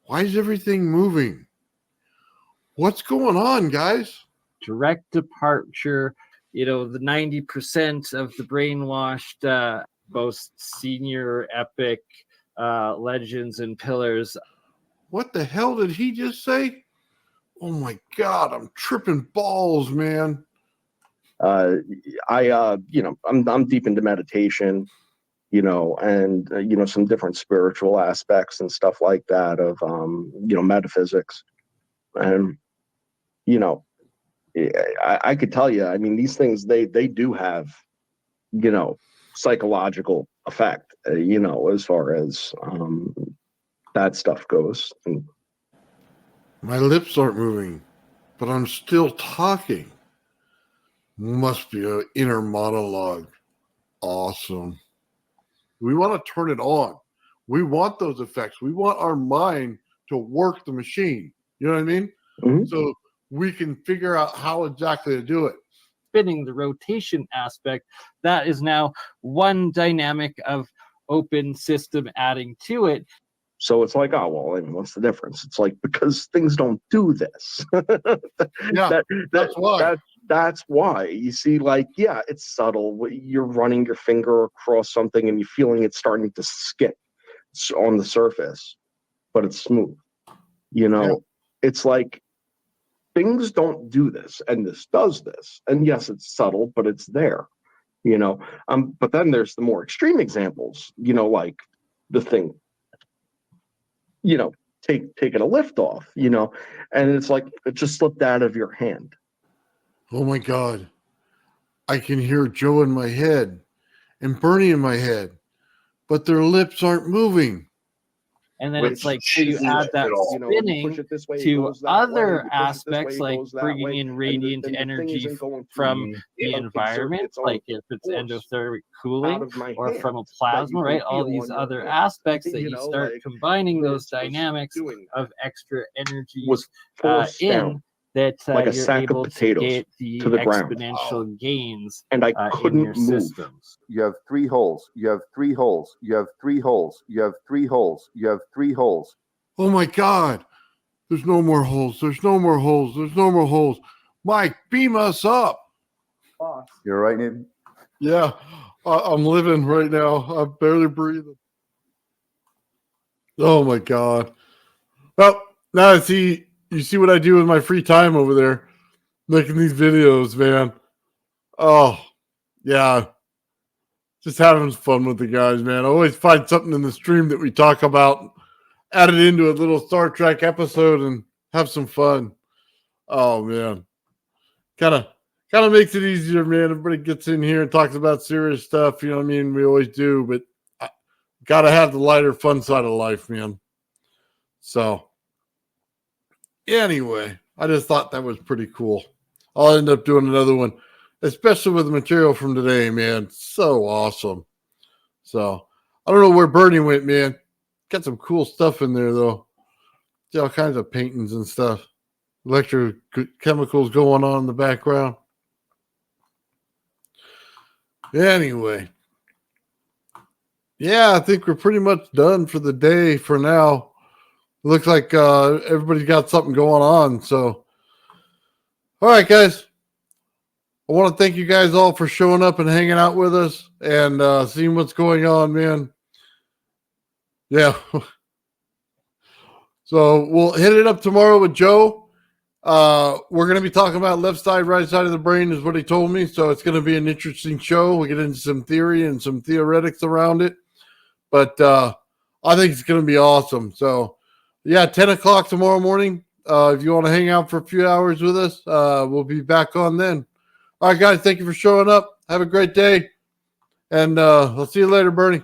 Why is everything moving? What's going on, guys? Direct departure. The 90% of the brainwashed most senior epic legends and pillars. What the hell did he just say? Oh my God, I'm tripping balls, man. I'm deep into meditation, and some different spiritual aspects and stuff like that of metaphysics. And I could tell you, I mean, these things they do have psychological effect, as far as that stuff goes. And my lips aren't moving, but I'm still talking. Must be an inner monologue. Awesome. We want to turn it on. We want those effects. We want our mind to work the machine. You know what I mean? Mm-hmm. So we can figure out how exactly to do it. Spinning, the rotation aspect, that is now one dynamic of open system adding to it. So it's like, oh, well, I mean, what's the difference? It's like, because things don't do this. Yeah, that's why. That's why. You see, it's subtle. You're running your finger across something and you're feeling it starting to skip on the surface, but it's smooth. It's like, things don't do this, and this does this. And yes, it's subtle, but it's there. But then there's the more extreme examples, like the thing, taking a lift off, and it's like it just slipped out of your hand. Oh my God. I can hear Joe in my head and BurnEye in my head, but their lips aren't moving. And then it's like, so you add that spinning to other aspects, like bringing in radiant energy from the environment, like if it's endothermic cooling or from a plasma, right? All these other aspects that you start combining those dynamics of extra energy in, that like a you're sack able of potatoes to get the to the ground. exponential gains And I in couldn't your move. systems. You have 3 holes. You have 3 holes. You have 3 holes. You have 3 holes. You have 3 holes. Oh my God. There's no more holes. There's no more holes. There's no more holes. Mike, beam us up. You're right, Nathan? Yeah, I'm living right now. I'm barely breathing. Oh my God. Well, now you see what I do with my free time over there, making these videos, man. Oh, yeah. Just having fun with the guys, man. I always find something in the stream that we talk about, add it into a little Star Trek episode and have some fun. Oh, man. Kind of makes it easier, man. Everybody gets in here and talks about serious stuff. You know what I mean? We always do, but got to have the lighter, fun side of life, man. So, anyway, I just thought that was pretty cool. I'll end up doing another one. especially with the material from today, man. So awesome. So I don't know where Bernie went, man. Got some cool stuff in there, though. See all kinds of paintings and stuff. Electrochemicals going on in the background. Anyway. Yeah, I think we're pretty much done for the day for now. Looks like everybody's got something going on. So, all right, guys. I want to thank you guys all for showing up and hanging out with us and seeing what's going on, man. Yeah. So we'll hit it up tomorrow with Joe. We're going to be talking about left side, right side of the brain is what he told me. So it's going to be an interesting show. We get into some theory and some theoretics around it. But I think it's going to be awesome. So, yeah, 10 o'clock tomorrow morning. If you want to hang out for a few hours with us, we'll be back on then. All right, guys, thank you for showing up. Have a great day. And I'll see you later, Bernie.